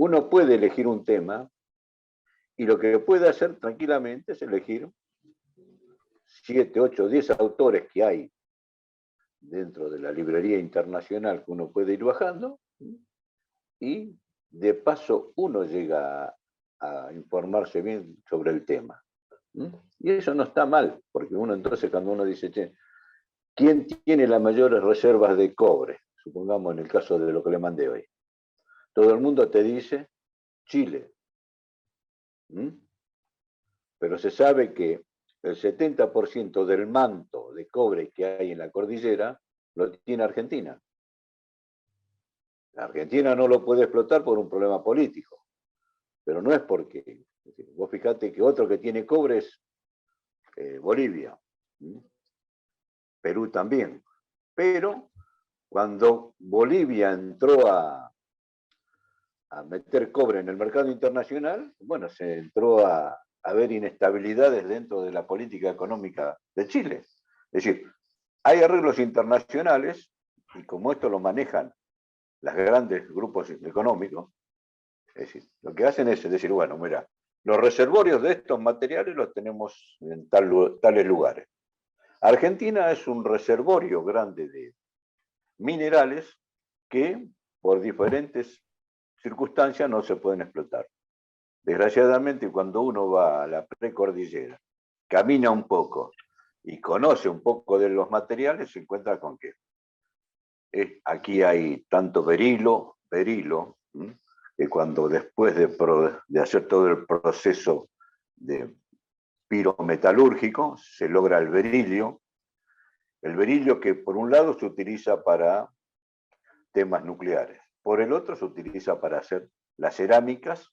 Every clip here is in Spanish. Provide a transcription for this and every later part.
uno puede elegir un tema y lo que puede hacer tranquilamente es elegir 7, 8, 10 autores que hay dentro de la librería internacional que uno puede ir bajando y de paso uno llega a informarse bien sobre el tema. Y eso no está mal, porque uno entonces cuando uno dice, che, ¿quién tiene las mayores reservas de cobre? Supongamos en el caso de lo que le mandé hoy. Todo el mundo te dice Chile. Pero se sabe que el 70% del manto de cobre que hay en la cordillera lo tiene Argentina. La Argentina no lo puede explotar por un problema político, pero no es porque. Vos fijate que otro que tiene cobre es Bolivia, Perú también. Pero cuando Bolivia entró a meter cobre en el mercado internacional, bueno, se entró a ver inestabilidades dentro de la política económica de Chile. Es decir, hay arreglos internacionales y como esto lo manejan los grandes grupos económicos, es decir, lo que hacen es decir, bueno, mira, los reservorios de estos materiales los tenemos en tales lugares. Argentina es un reservorio grande de minerales que por diferentes circunstancias no se pueden explotar. Desgraciadamente, cuando uno va a la precordillera, camina un poco y conoce un poco de los materiales, se encuentra con que aquí hay tanto berilo, que cuando después de hacer todo el proceso de pirometalúrgico, se logra el berilio que por un lado se utiliza para temas nucleares, por el otro se utiliza para hacer las cerámicas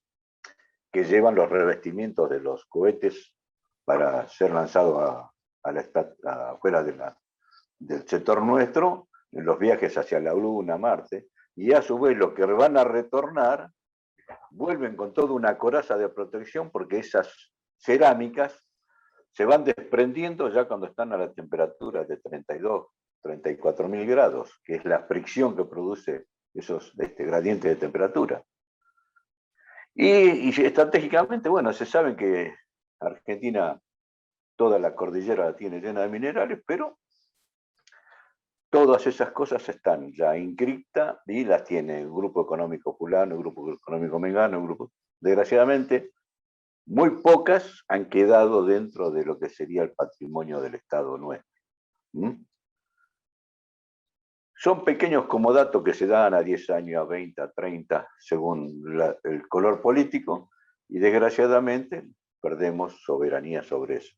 que llevan los revestimientos de los cohetes para ser lanzados afuera del sector nuestro, en los viajes hacia la Luna, Marte, y a su vez los que van a retornar vuelven con toda una coraza de protección porque esas cerámicas se van desprendiendo ya cuando están a la temperatura de 32, 34.000 grados, que es la fricción que produce esos gradientes de temperatura. Y estratégicamente, bueno, se sabe que Argentina toda la cordillera la tiene llena de minerales, pero todas esas cosas están ya inscritas y las tiene el grupo económico fulano, el grupo económico mengano, el grupo. Desgraciadamente, muy pocas han quedado dentro de lo que sería el patrimonio del Estado nuestro. Son pequeños comodatos que se dan a 10 años, a 20, a 30, según el color político, y desgraciadamente perdemos soberanía sobre eso.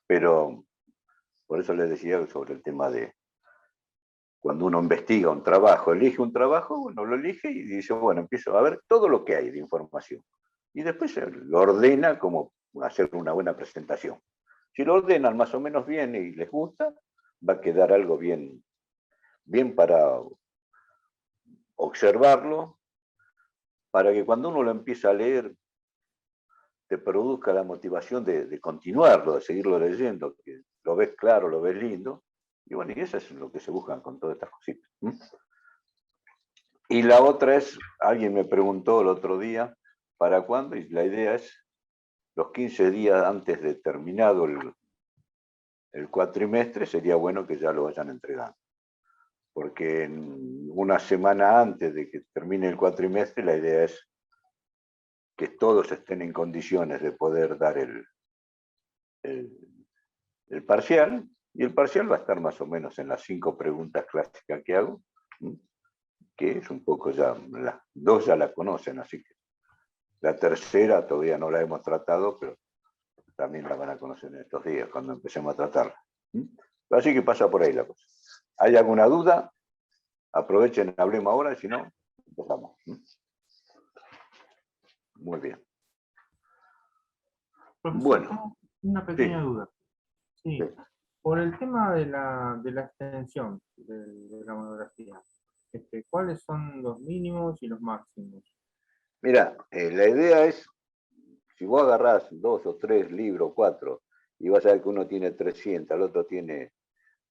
Pero por eso les decía sobre el tema de cuando uno investiga un trabajo, elige un trabajo, uno lo elige y dice, bueno, empiezo a ver todo lo que hay de información. Y después lo ordena como hacer una buena presentación. Si lo ordenan más o menos bien y les gusta, va a quedar algo bien para observarlo, para que cuando uno lo empieza a leer, te produzca la motivación de continuarlo, de seguirlo leyendo, que lo ves claro, lo ves lindo, y bueno, y eso es lo que se buscan con todas estas cositas. Y la otra es, alguien me preguntó el otro día, ¿para cuándo? Y la idea es los 15 días antes de terminado el cuatrimestre, sería bueno que ya lo vayan entregando. Porque en una semana antes de que termine el cuatrimestre, la idea es que todos estén en condiciones de poder dar el parcial, y el parcial va a estar más o menos en las 5 preguntas clásicas que hago, que es un poco ya, las 2 ya la conocen, así que la tercera todavía no la hemos tratado, pero también la van a conocer en estos días cuando empecemos a tratarla. Así que pasa por ahí la cosa. ¿Hay alguna duda? Aprovechen, hablemos ahora, y si no, empezamos. Muy bien. Profesor, bueno, una pequeña sí, duda. Sí. Por el tema de la extensión de la monografía, ¿cuáles son los mínimos y los máximos? Mira, la idea es, si vos agarrás 2 o 3 libros, 4, y vas a ver que uno tiene 300, el otro tiene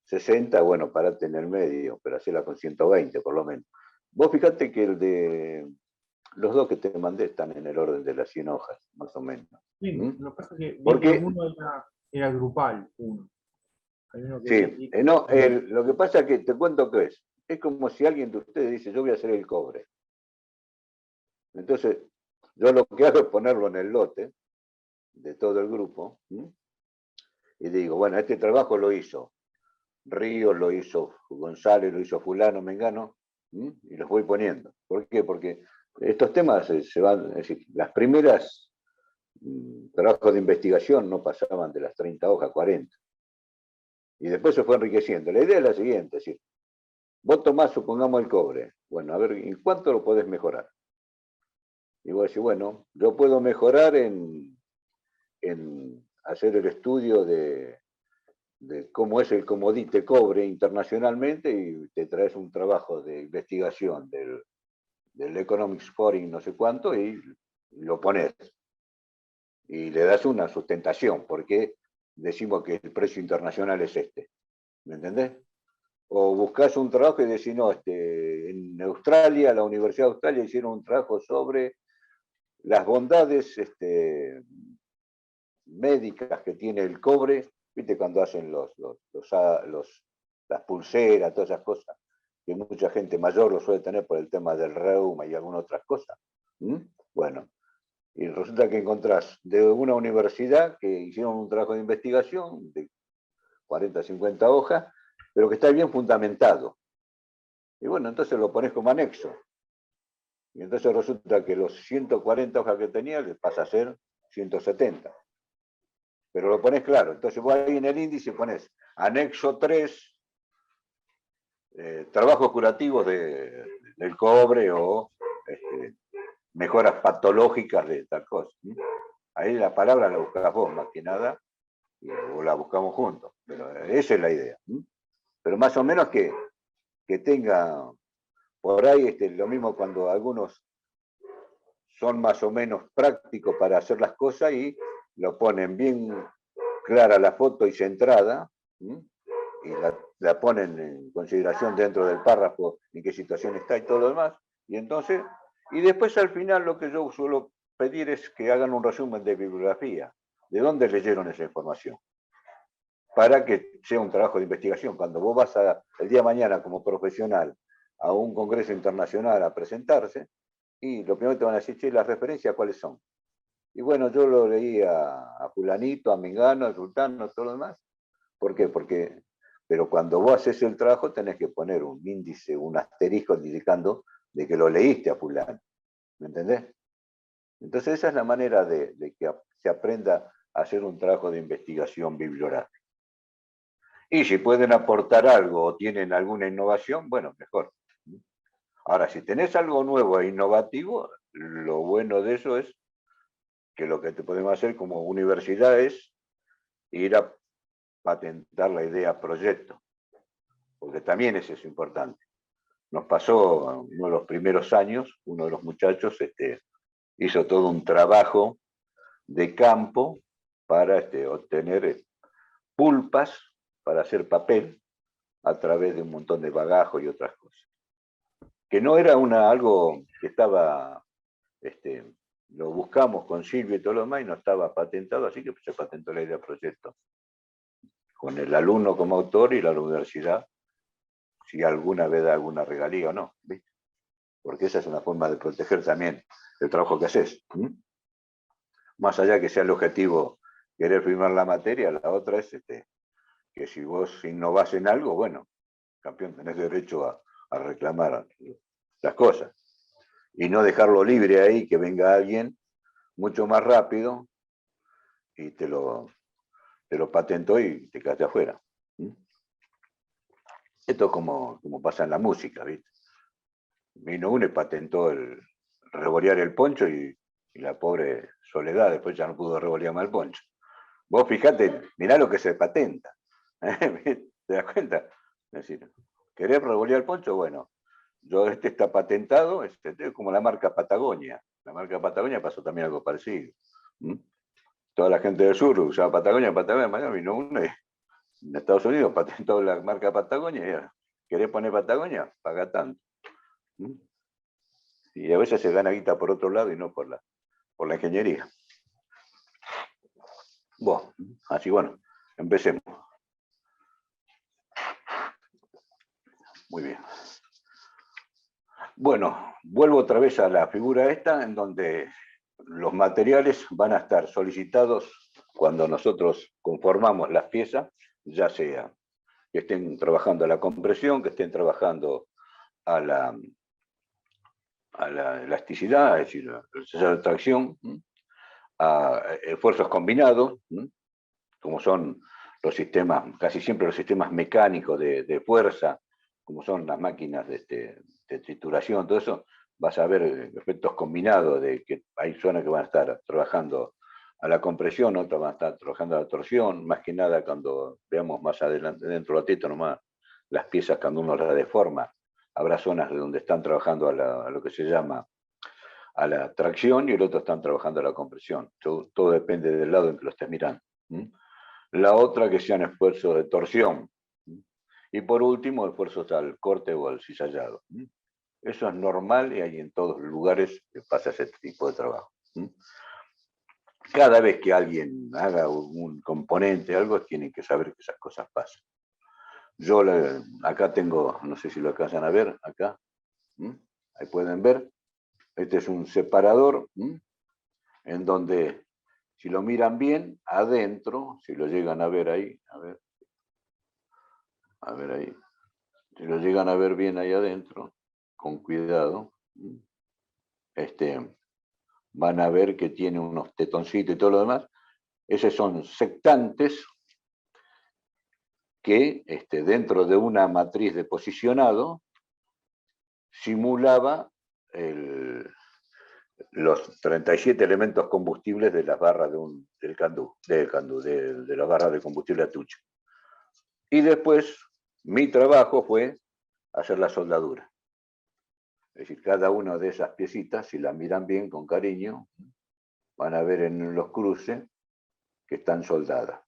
60, bueno, parate en el medio, pero hacela con 120 por lo menos. Vos fijate que el de Los dos que te mandé están en el orden de las 100 hojas, más o menos. Sí, ¿Mm? lo que pasa es que vi que Porque, uno era grupal, uno. Hay uno que sí, vi no, lo que pasa es que te cuento que es como si alguien de ustedes dice, yo voy a hacer el cobre. Entonces, yo lo que hago es ponerlo en el lote de todo el grupo, ¿sí? Y digo, bueno, este trabajo lo hizo Ríos, lo hizo González, lo hizo fulano, Mengano, ¿sí? Y los voy poniendo. ¿Por qué? Porque estos temas se van, es decir, las primeras trabajos de investigación no pasaban de las 30 hojas, 40. Y después se fue enriqueciendo. La idea es la siguiente, es decir, vos tomás, supongamos, el cobre. Bueno, a ver, ¿en cuánto lo podés mejorar? Y vos decís, bueno, yo puedo mejorar en hacer el estudio de cómo es el comodite cobre internacionalmente y te traes un trabajo de investigación del Economics Forum no sé cuánto y lo pones. Y le das una sustentación, porque decimos que el precio internacional es este. ¿Me entendés? O buscas un trabajo y decís, no, en Australia, la Universidad de Australia hicieron un trabajo sobre las bondades médicas que tiene el cobre, viste cuando hacen las pulseras, todas esas cosas, que mucha gente mayor lo suele tener por el tema del reuma y algunas otras cosas. ¿Mm? Bueno, y resulta que encontrás de una universidad que hicieron un trabajo de investigación de 40, 50 hojas, pero que está bien fundamentado. Y bueno, entonces lo pones como anexo. Y entonces resulta que los 140 hojas que tenía les pasa a ser 170. Pero lo pones claro. Entonces vos ahí en el índice pones anexo 3, trabajos curativos del cobre o mejoras patológicas de tal cosa. Ahí la palabra la buscás vos más que nada, o la buscamos juntos. Pero esa es la idea. Pero más o menos que tenga por ahí lo mismo cuando algunos son más o menos prácticos para hacer las cosas y lo ponen bien clara la foto y centrada, ¿sí? Y la ponen en consideración dentro del párrafo en qué situación está y todo lo demás. Y entonces, y después al final lo que yo suelo pedir es que hagan un resumen de bibliografía, de dónde leyeron esa información, para que sea un trabajo de investigación. Cuando vos vas el día de mañana como profesional a un congreso internacional a presentarse, y lo primero que te van a decir, che, las referencias, ¿cuáles son? Y bueno, yo lo leí a fulanito, a Mengano, a Sultano, todo lo demás. ¿Por qué? Porque, pero cuando vos haces el trabajo tenés que poner un índice, un asterisco indicando de que lo leíste a fulano. ¿Me entendés? Entonces esa es la manera de que se aprenda a hacer un trabajo de investigación bibliográfica. Y si pueden aportar algo o tienen alguna innovación, bueno, mejor. Ahora, si tenés algo nuevo e innovativo, lo bueno de eso es que lo que te podemos hacer como universidad es ir a patentar la idea proyecto, porque también eso es importante. Nos pasó en uno de los primeros años, uno de los muchachos hizo todo un trabajo de campo para obtener pulpas para hacer papel a través de un montón de bagajo y otras cosas. Que no era algo que estaba, lo buscamos con Silvio y todo lo demás y no estaba patentado, así que se patentó la idea proyecto. Con el alumno como autor y la universidad, si alguna vez da alguna regalía o no, ¿viste? Porque esa es una forma de proteger también el trabajo que haces. Más allá que sea el objetivo querer firmar la materia, la otra es que si vos innovás en algo, bueno, campeón, tenés derecho a reclamar las cosas. Y no dejarlo libre ahí, que venga alguien mucho más rápido y te lo patentó y te quedaste afuera. Esto es como pasa en la música, ¿viste? Vino uno y patentó el revolear el poncho y la pobre Soledad después ya no pudo revolear más el poncho. Vos fijate, mirá lo que se patenta. ¿Te das cuenta? Es decir, ¿querés revolear el poncho? Bueno, está patentado, es como la marca Patagonia. La marca Patagonia pasó también algo parecido. Toda la gente del sur usaba Patagonia, vino uno y en Estados Unidos patentó la marca Patagonia y ¿querés poner Patagonia? Paga tanto. Y a veces se gana guita por otro lado y no por la ingeniería. Bueno, así bueno, empecemos. Muy bien. Bueno, vuelvo otra vez a la figura esta, en donde los materiales van a estar solicitados cuando nosotros conformamos las piezas, ya sea que estén trabajando a la compresión, que estén trabajando a la elasticidad, es decir, la tracción, a esfuerzos combinados, como son los sistemas, casi siempre los sistemas mecánicos de fuerza, como son las máquinas de trituración, todo eso, vas a ver efectos combinados de que hay zonas que van a estar trabajando a la compresión, otras van a estar trabajando a la torsión, más que nada cuando veamos más adelante dentro de la teta nomás las piezas cuando uno las deforma, habrá zonas de donde están trabajando a lo que se llama a la tracción y el otro están trabajando a la compresión. Todo depende del lado en que lo estés mirando. La otra que sean esfuerzos de torsión. Y por último, esfuerzos al corte o al cizallado. Eso es normal y hay en todos los lugares que pasa ese tipo de trabajo. Cada vez que alguien haga un componente, algo, tienen que saber que esas cosas pasan. Yo acá tengo, no sé si lo alcanzan a ver, acá. Ahí pueden ver. Este es un separador, en donde, si lo miran bien, adentro, si lo llegan a ver ahí, a ver ahí, si lo llegan a ver bien ahí adentro, con cuidado, van a ver que tiene unos tetoncitos y todo lo demás. Esos son sectantes que dentro de una matriz de posicionado simulaba los 37 elementos combustibles de las barras de las barras de combustible Atucha. Y después mi trabajo fue hacer la soldadura. Es decir, cada una de esas piecitas, si las miran bien con cariño, van a ver en los cruces que están soldadas.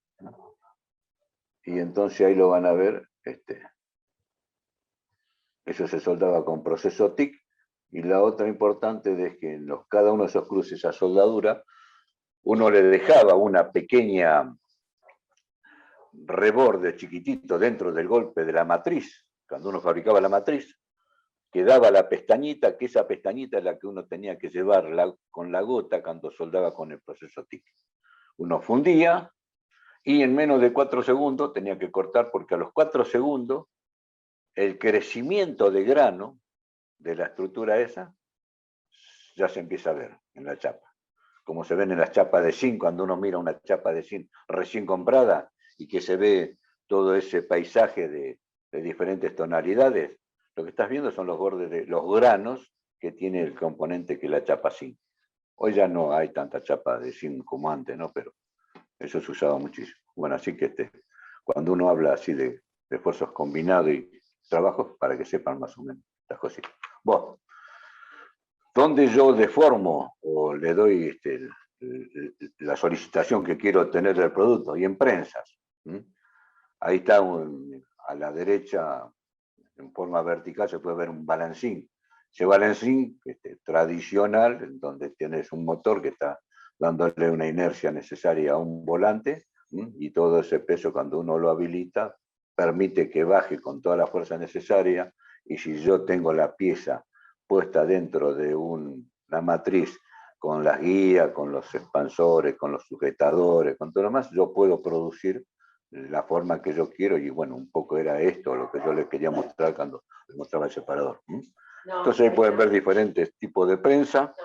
Y entonces ahí lo van a ver, eso se soldaba con proceso TIC. Y la otra importante es que en cada uno de esos cruces a soldadura, uno le dejaba una pequeña reborde chiquitito dentro del golpe de la matriz, cuando uno fabricaba la matriz, quedaba la pestañita, que esa pestañita es la que uno tenía que llevar con la gota cuando soldaba con el proceso TIC. Uno fundía y en menos de 4 segundos tenía que cortar, porque a los 4 segundos el crecimiento de grano de la estructura esa ya se empieza a ver en la chapa. Como se ven en las chapas de zinc, cuando uno mira una chapa de zinc recién comprada y que se ve todo ese paisaje de diferentes tonalidades, lo que estás viendo son los bordes de los granos que tiene el componente que es la chapa zinc. Hoy ya no hay tanta chapa de zinc como antes, ¿no? Pero eso se usaba muchísimo. Bueno, así que cuando uno habla así de esfuerzos combinados y trabajos, para que sepan más o menos estas cositas. Bueno, donde yo deformo o le doy la solicitación que quiero tener del producto, y en prensas. Ahí está a la derecha, en forma vertical, se puede ver un balancín. Ese balancín tradicional, en donde tienes un motor que está dándole una inercia necesaria a un volante, y todo ese peso, cuando uno lo habilita, permite que baje con toda la fuerza necesaria. Y si yo tengo la pieza puesta dentro de una matriz con las guías, con los expansores, con los sujetadores, con todo lo demás, yo puedo producir la forma que yo quiero. Y bueno, un poco era esto lo que yo les quería mostrar cuando les mostraba el separador. Entonces ahí pueden ver diferentes tipos de prensa.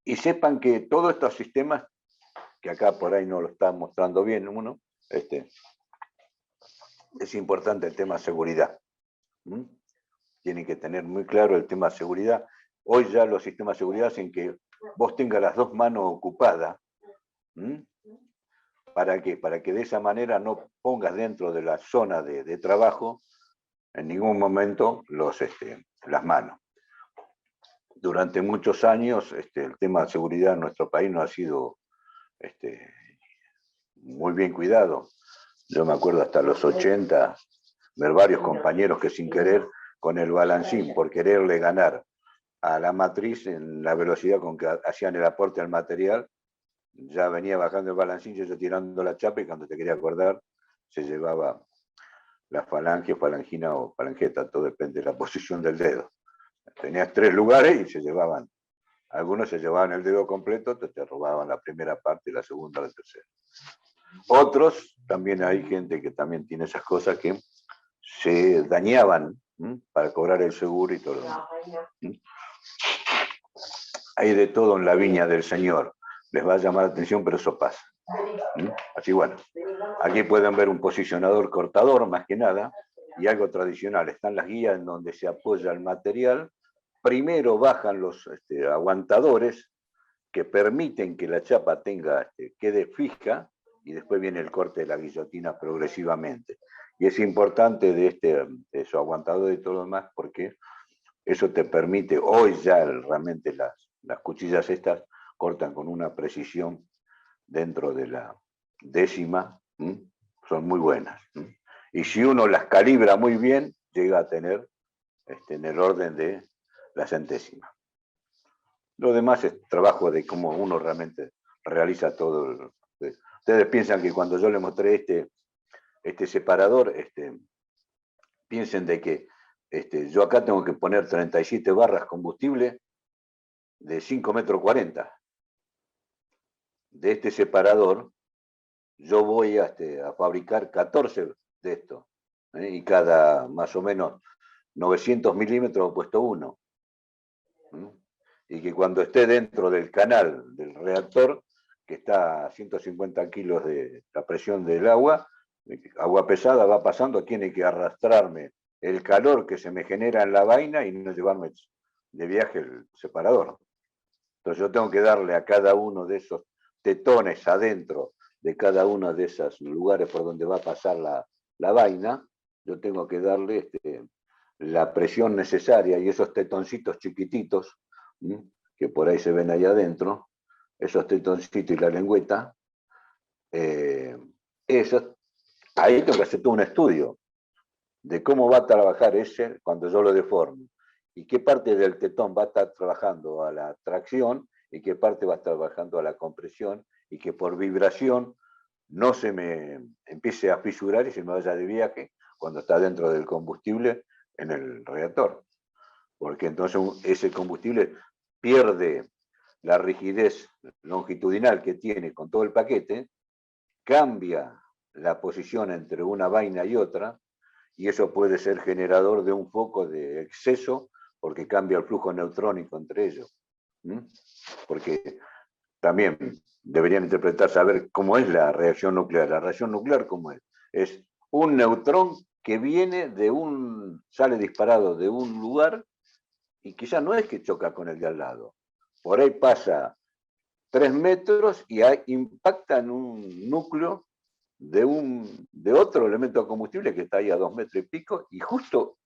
Y sepan que todos estos sistemas, que acá por ahí no lo está mostrando bien uno, es importante el tema seguridad. Tienen que tener muy claro el tema de seguridad. Hoy ya los sistemas de seguridad hacen que vos tengas las dos manos ocupadas. ¿Para qué? Para que de esa manera no pongas dentro de la zona de trabajo en ningún momento las manos. Durante muchos años el tema de seguridad en nuestro país no ha sido muy bien cuidado. Yo me acuerdo hasta los 80 ver varios compañeros que sin querer, con el balancín, por quererle ganar a la matriz en la velocidad con que hacían el aporte al material. Ya venía bajando el balancín, yo tirando la chapa, y cuando te quería acordar, se llevaba la falange, falangina o falangeta, todo depende de la posición del dedo. Tenías 3 lugares y se llevaban. Algunos se llevaban el dedo completo, te robaban la primera parte, la segunda, la tercera. Otros, también hay gente que también tiene esas cosas que se dañaban para cobrar el seguro y todo lo demás. Hay de todo en la viña del Señor. Les va a llamar la atención, pero eso pasa. Así bueno, aquí pueden ver un posicionador cortador más que nada y algo tradicional. Están las guías en donde se apoya el material. Primero bajan los aguantadores que permiten que la chapa quede fija, y después viene el corte de la guillotina progresivamente. Y es importante de esos aguantadores y todo lo demás, porque eso te permite, hoy ya realmente las cuchillas estas cortan con una precisión dentro de la décima, son muy buenas. Y si uno las calibra muy bien, llega a tener en el orden de la centésima. Lo demás es trabajo de cómo uno realmente realiza todo. Ustedes piensan que cuando yo les mostré este separador, piensen de que yo acá tengo que poner 37 barras combustible de 5,40 m. De este separador, yo voy a fabricar 14 de estos, y cada más o menos 900 milímetros he puesto uno. Y que cuando esté dentro del canal del reactor, que está a 150 kilos de la presión del agua pesada va pasando, tiene que arrastrarme el calor que se me genera en la vaina y no llevarme de viaje el separador. Entonces yo tengo que darle a cada uno de esos tetones adentro de cada uno de esos lugares por donde va a pasar la vaina, yo tengo que darle la presión necesaria, y esos tetoncitos chiquititos, que por ahí se ven ahí adentro, esos tetoncitos y la lengüeta, ahí tengo que hacer todo un estudio de cómo va a trabajar ese cuando yo lo deformo, y qué parte del tetón va a estar trabajando a la tracción y qué parte va a estar trabajando a la compresión, y que por vibración no se me empiece a fisurar y se me vaya de viaje cuando está dentro del combustible en el reactor. Porque entonces ese combustible pierde la rigidez longitudinal que tiene con todo el paquete, cambia la posición entre una vaina y otra, y eso puede ser generador de un foco de exceso, porque cambia el flujo neutrónico entre ellos. Porque también deberían interpretar, saber cómo es la reacción nuclear. La reacción nuclear, ¿cómo es? Es un neutrón que viene sale disparado de un lugar, y quizá no es que choca con el de al lado. Por ahí pasa 3 metros y impacta en un núcleo de otro elemento de combustible que está ahí a 2 metros y pico, y justo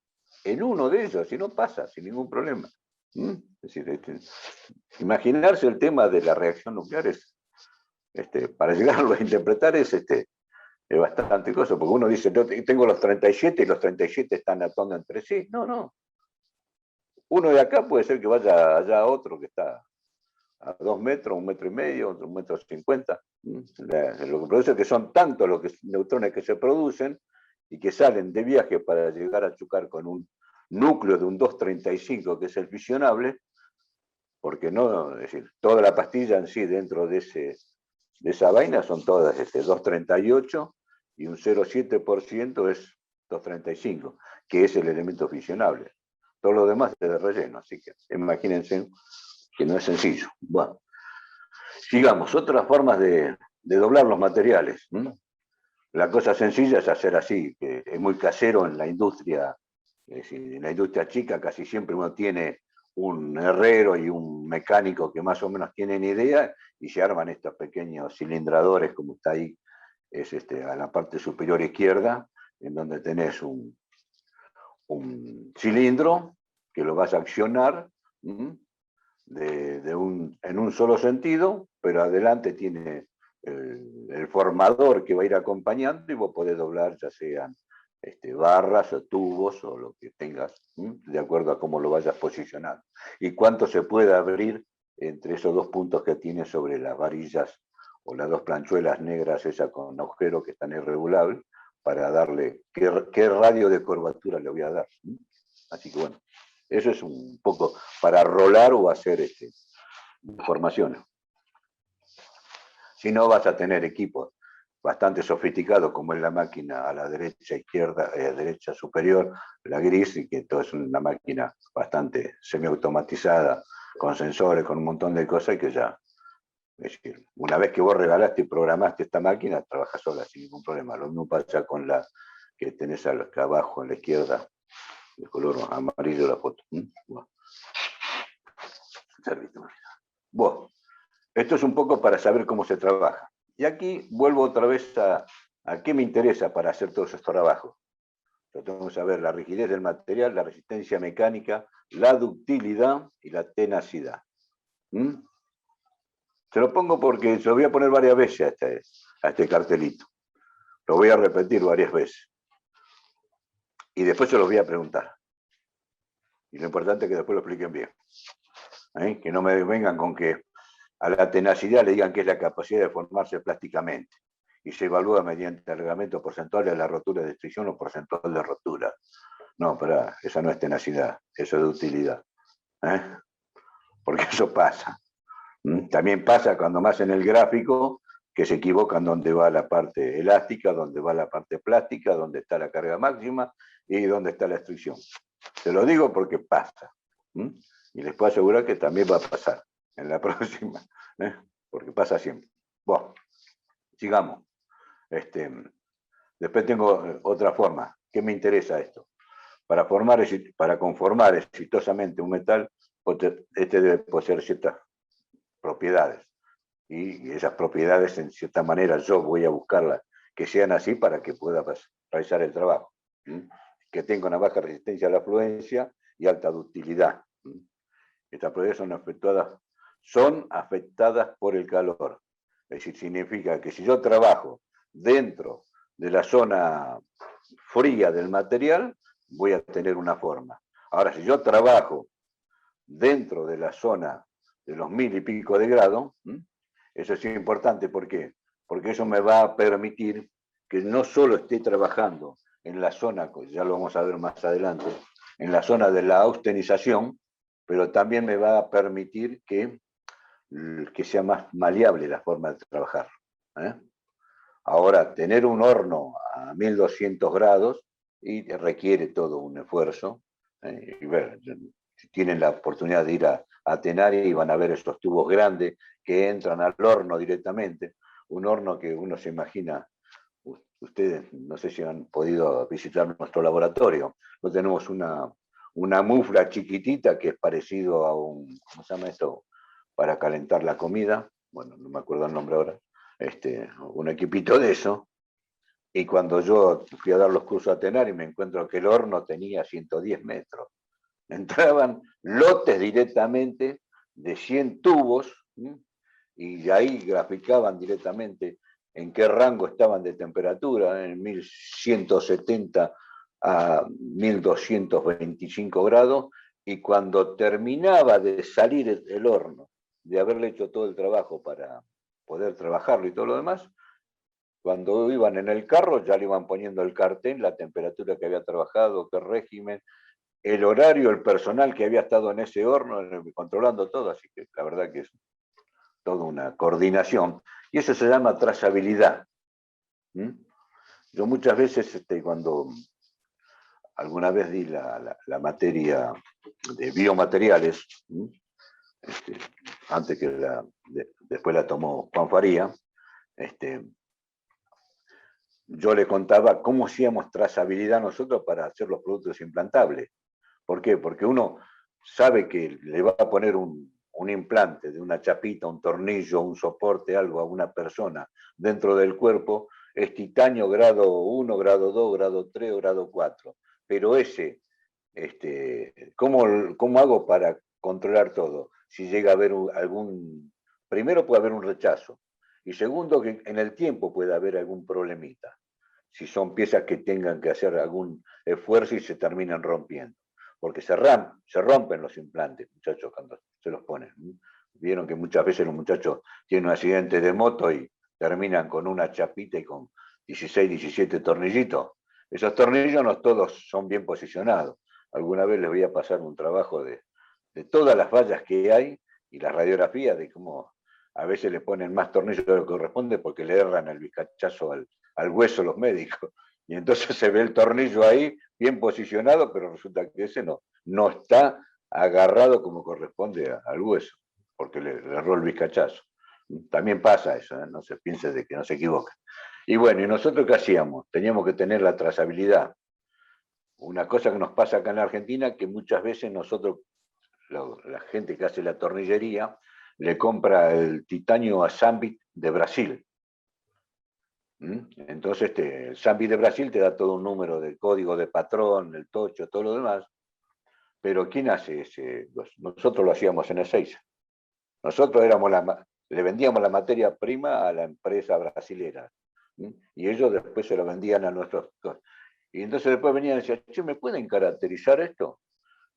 en uno de ellos, y no pasa sin ningún problema. Es decir, imaginarse el tema de la reacción nuclear para llegarlo a interpretar es bastante cosa, porque uno dice, yo tengo los 37 y los 37 están atando entre sí. No. Uno de acá puede ser que vaya allá a otro que está a 2 metros, 1,5 metros, otro 1,50 m. Lo que produce es que son tantos los neutrones que se producen y que salen de viaje para llegar a chocar con un núcleo de un 235, que es el fisionable, porque no, es decir, toda la pastilla en sí dentro de esa vaina son todas 238, y un 0,7% es 235, que es el elemento fisionable. Todo lo demás es de relleno, así que imagínense que no es sencillo. Bueno, sigamos, otras formas de doblar los materiales. La cosa sencilla es hacer así, que es muy casero en la industria. Es decir, en la industria chica casi siempre uno tiene un herrero y un mecánico que más o menos tienen idea, y se arman estos pequeños cilindradores, como está ahí, es a la parte superior izquierda, en donde tenés un cilindro que lo vas a accionar en un solo sentido, pero adelante tiene el formador que va a ir acompañando, y vos podés doblar ya sean barras o tubos o lo que tengas, de acuerdo a cómo lo vayas posicionando. Y cuánto se puede abrir entre esos dos puntos que tiene sobre las varillas o las dos planchuelas negras, esas con agujero que están irregulables, para darle qué radio de curvatura le voy a dar. Así que bueno, eso es un poco para rolar o hacer formaciones. Si no, vas a tener equipos bastante sofisticados, como es la máquina a la derecha, izquierda, derecha superior, la gris, y que esto es una máquina bastante semiautomatizada, con sensores, con un montón de cosas, y que ya, es decir, una vez que vos regalaste y programaste esta máquina, trabaja sola sin ningún problema. Lo mismo pasa con la que tenés acá abajo, en la izquierda, de color amarillo la foto. Bueno, esto es un poco para saber cómo se trabaja. Y aquí vuelvo otra vez a qué me interesa para hacer todos estos trabajos. Yo tengo que saber la rigidez del material, la resistencia mecánica, la ductilidad y la tenacidad. Se lo pongo porque se lo voy a poner varias veces a este cartelito. Lo voy a repetir varias veces. Y después se los voy a preguntar. Y lo importante es que después lo expliquen bien. Que no me vengan con que a la tenacidad le digan que es la capacidad de formarse plásticamente y se evalúa mediante el reglamento porcentual de la rotura de destrucción o porcentual de rotura. No, pero esa no es tenacidad, eso es de utilidad. Porque eso pasa. También pasa cuando más en el gráfico que se equivocan dónde va la parte elástica, dónde va la parte plástica, dónde está la carga máxima y dónde está la destrucción. Se lo digo porque pasa. Y les puedo asegurar que también va a pasar en la próxima, porque pasa siempre. Bueno, sigamos. Después tengo otra forma. ¿Qué me interesa esto? Para conformar exitosamente un metal, debe poseer ciertas propiedades. Y esas propiedades, en cierta manera, yo voy a buscarlas que sean así para que pueda realizar el trabajo. Que tenga una baja resistencia a la fluencia y alta ductilidad. Estas propiedades son afectadas por el calor. Es decir, significa que si yo trabajo dentro de la zona fría del material, voy a tener una forma. Ahora, si yo trabajo dentro de la zona de los 1000 y pico de grados, eso es importante. ¿Por qué? Porque eso me va a permitir que no solo esté trabajando en la zona, ya lo vamos a ver más adelante, en la zona de la austenización, pero también me va a permitir que sea más maleable la forma de trabajar. Ahora, tener un horno a 1200 grados y requiere todo un esfuerzo. Y ver, si tienen la oportunidad de ir a Tenaria y van a ver estos tubos grandes que entran al horno directamente. Un horno que uno se imagina, ustedes no sé si han podido visitar nuestro laboratorio. Nosotros tenemos una mufla chiquitita que es parecido a ¿cómo se llama esto? Para calentar la comida. Bueno, no me acuerdo el nombre ahora. Un equipito de eso. Y cuando yo fui a dar los cursos a Tenaria, me encuentro que el horno tenía 110 metros. Entraban lotes directamente de 100 tubos, y de ahí graficaban directamente en qué rango estaban de temperatura, en 1170 a 1225 grados, y cuando terminaba de salir el horno, de haberle hecho todo el trabajo para poder trabajarlo y todo lo demás, cuando iban en el carro ya le iban poniendo el cartel, la temperatura que había trabajado, qué régimen, el horario, el personal que había estado en ese horno, controlando todo, así que la verdad que es toda una coordinación. Y eso se llama trazabilidad. Yo muchas veces, cuando alguna vez di la materia de biomateriales, antes que después la tomó Juan Faría, yo le contaba cómo hacíamos trazabilidad nosotros para hacer los productos implantables. ¿Por qué? Porque uno sabe que le va a poner un implante de una chapita, un tornillo, un soporte, algo a una persona dentro del cuerpo, es titanio grado 1, grado 2, grado 3 o grado 4. Pero ¿cómo hago para controlar todo? Si llega a haber primero puede haber un rechazo, y segundo que en el tiempo puede haber algún problemita. si son piezas que tengan que hacer algún esfuerzo y se terminan rompiendo. Porque se rompen los implantes, muchachos, cuando se los ponen. Vieron que muchas veces los muchachos tienen un accidente de moto y terminan con una chapita y con 16, 17 tornillitos. Esos tornillos no todos son bien posicionados. Alguna vez les voy a pasar un trabajo de todas las fallas que hay y las radiografías de cómo a veces le ponen más tornillos de lo que corresponde porque le erran el bizcachazo al hueso los médicos. Y entonces se ve el tornillo ahí bien posicionado, pero resulta que ese no está agarrado como corresponde al hueso, porque le erró el bizcachazo. También pasa eso, ¿eh? No se piense de que no se equivoca. Y bueno, ¿y nosotros qué hacíamos? Teníamos que tener la trazabilidad. Una cosa que nos pasa acá en la Argentina, que muchas veces nosotros, la gente que hace la tornillería, le compra el titanio a Sambit de Brasil. Entonces el Sambit de Brasil te da todo un número de código de patrón, el tocho, todo lo demás. Pero ¿quién hace ese? Nosotros lo hacíamos en Ezeiza. Nosotros le vendíamos la materia prima a la empresa brasilera. Y ellos después se lo vendían a nuestros. Y entonces después venían y decían, che, ¿me pueden caracterizar esto?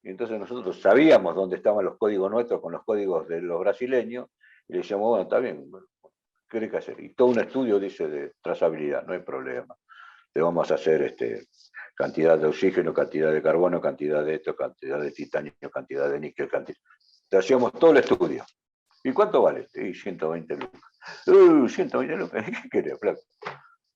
Y entonces nosotros sabíamos dónde estaban los códigos nuestros con los códigos de los brasileños, y le decíamos, bueno, está bien, ¿qué hay que hacer? Y todo un estudio dice de trazabilidad, no hay problema. Le vamos a hacer cantidad de oxígeno, cantidad de carbono, cantidad de esto, cantidad de titanio, cantidad de níquel, cantidad. Te hacíamos todo el estudio. ¿Y cuánto vale? Y 120 lucas. 120 lucas, ¿qué querés, flaco?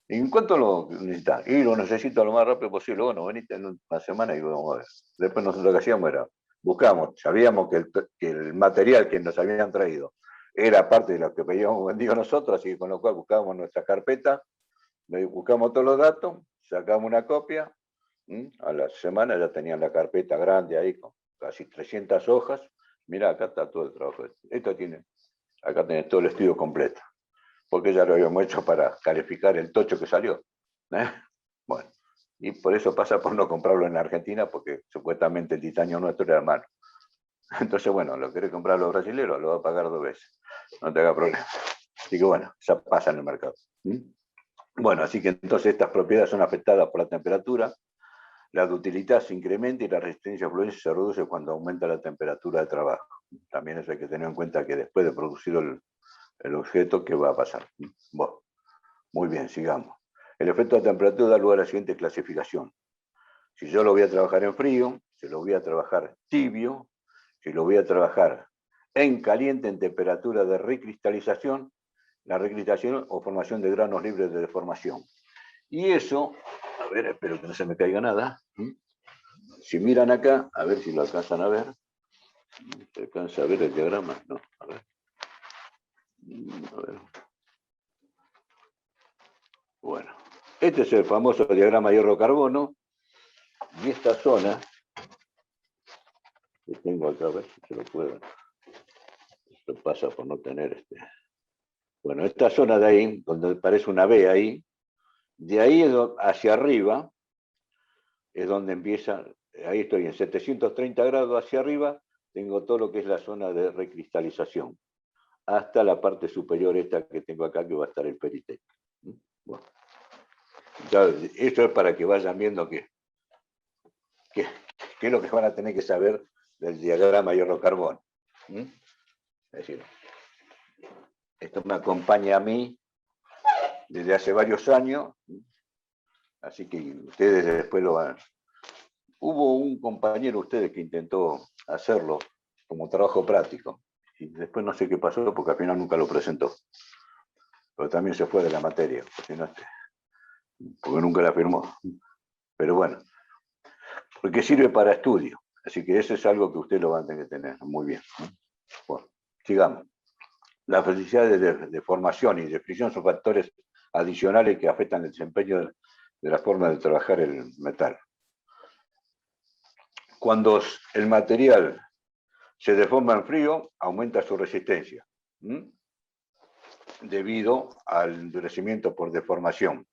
¿Y en cuánto lo necesitas? Y lo necesito lo más rápido posible. Bueno, venite en una semana y vamos a ver. Después nosotros lo que hacíamos era, buscamos, sabíamos que el material que nos habían traído era parte de lo que habíamos vendido nosotros, así que con lo cual buscábamos nuestra carpeta, buscamos todos los datos, sacamos una copia, a la semana ya tenían la carpeta grande ahí con casi 300 hojas. Mirá, acá está todo el trabajo. Acá tenés todo el estudio completo, porque ya lo habíamos hecho para calificar el tocho que salió. Bueno, y por eso pasa por no comprarlo en la Argentina, porque supuestamente el titanio nuestro era malo. Entonces, bueno, lo querés comprar a los brasileños, lo va a pagar 2 veces. No te haga problema. Así que bueno, ya pasa en el mercado. Bueno, así que entonces estas propiedades son afectadas por la temperatura, la ductilidad se incrementa y la resistencia a fluencia se reduce cuando aumenta la temperatura de trabajo. También eso hay que tener en cuenta que después de producido el objeto, ¿qué va a pasar? Bueno, muy bien, sigamos. El efecto de temperatura da lugar a la siguiente clasificación. Si yo lo voy a trabajar en frío, si lo voy a trabajar tibio, si lo voy a trabajar en caliente, en temperatura de recristalización, la recristalización o formación de granos libres de deformación. Y eso, a ver, espero que no se me caiga nada. Si miran acá, a ver si lo alcanzan a ver. ¿Se alcanza a ver el diagrama? No, a ver. A ver. Bueno, este es el famoso diagrama hierro-carbono. Y esta zona, que tengo acá, a ver si se lo puedo. Esto pasa por no tener Bueno, esta zona de ahí, donde parece una B ahí, de ahí hacia arriba, es donde empieza, ahí estoy en 730 grados hacia arriba, tengo todo lo que es la zona de recristalización, hasta la parte superior esta que tengo acá, que va a estar el periteco. Bueno, ya, esto es para que vayan viendo qué es lo que van a tener que saber del diagrama hierro-carbono. Es decir, esto me acompaña a mí desde hace varios años, así que ustedes después lo van. Hubo un compañero de ustedes que intentó hacerlo como trabajo práctico, y después no sé qué pasó porque al final nunca lo presentó. Pero también se fue de la materia, porque nunca la firmó. Pero bueno, porque sirve para estudio, así que eso es algo que ustedes lo van a tener que tener muy bien. Bueno, sigamos. Las velocidades de formación y de fricción son factores adicionales que afectan el desempeño de la forma de trabajar el metal. Cuando el material se deforma en frío, aumenta su resistencia, debido al endurecimiento por deformación,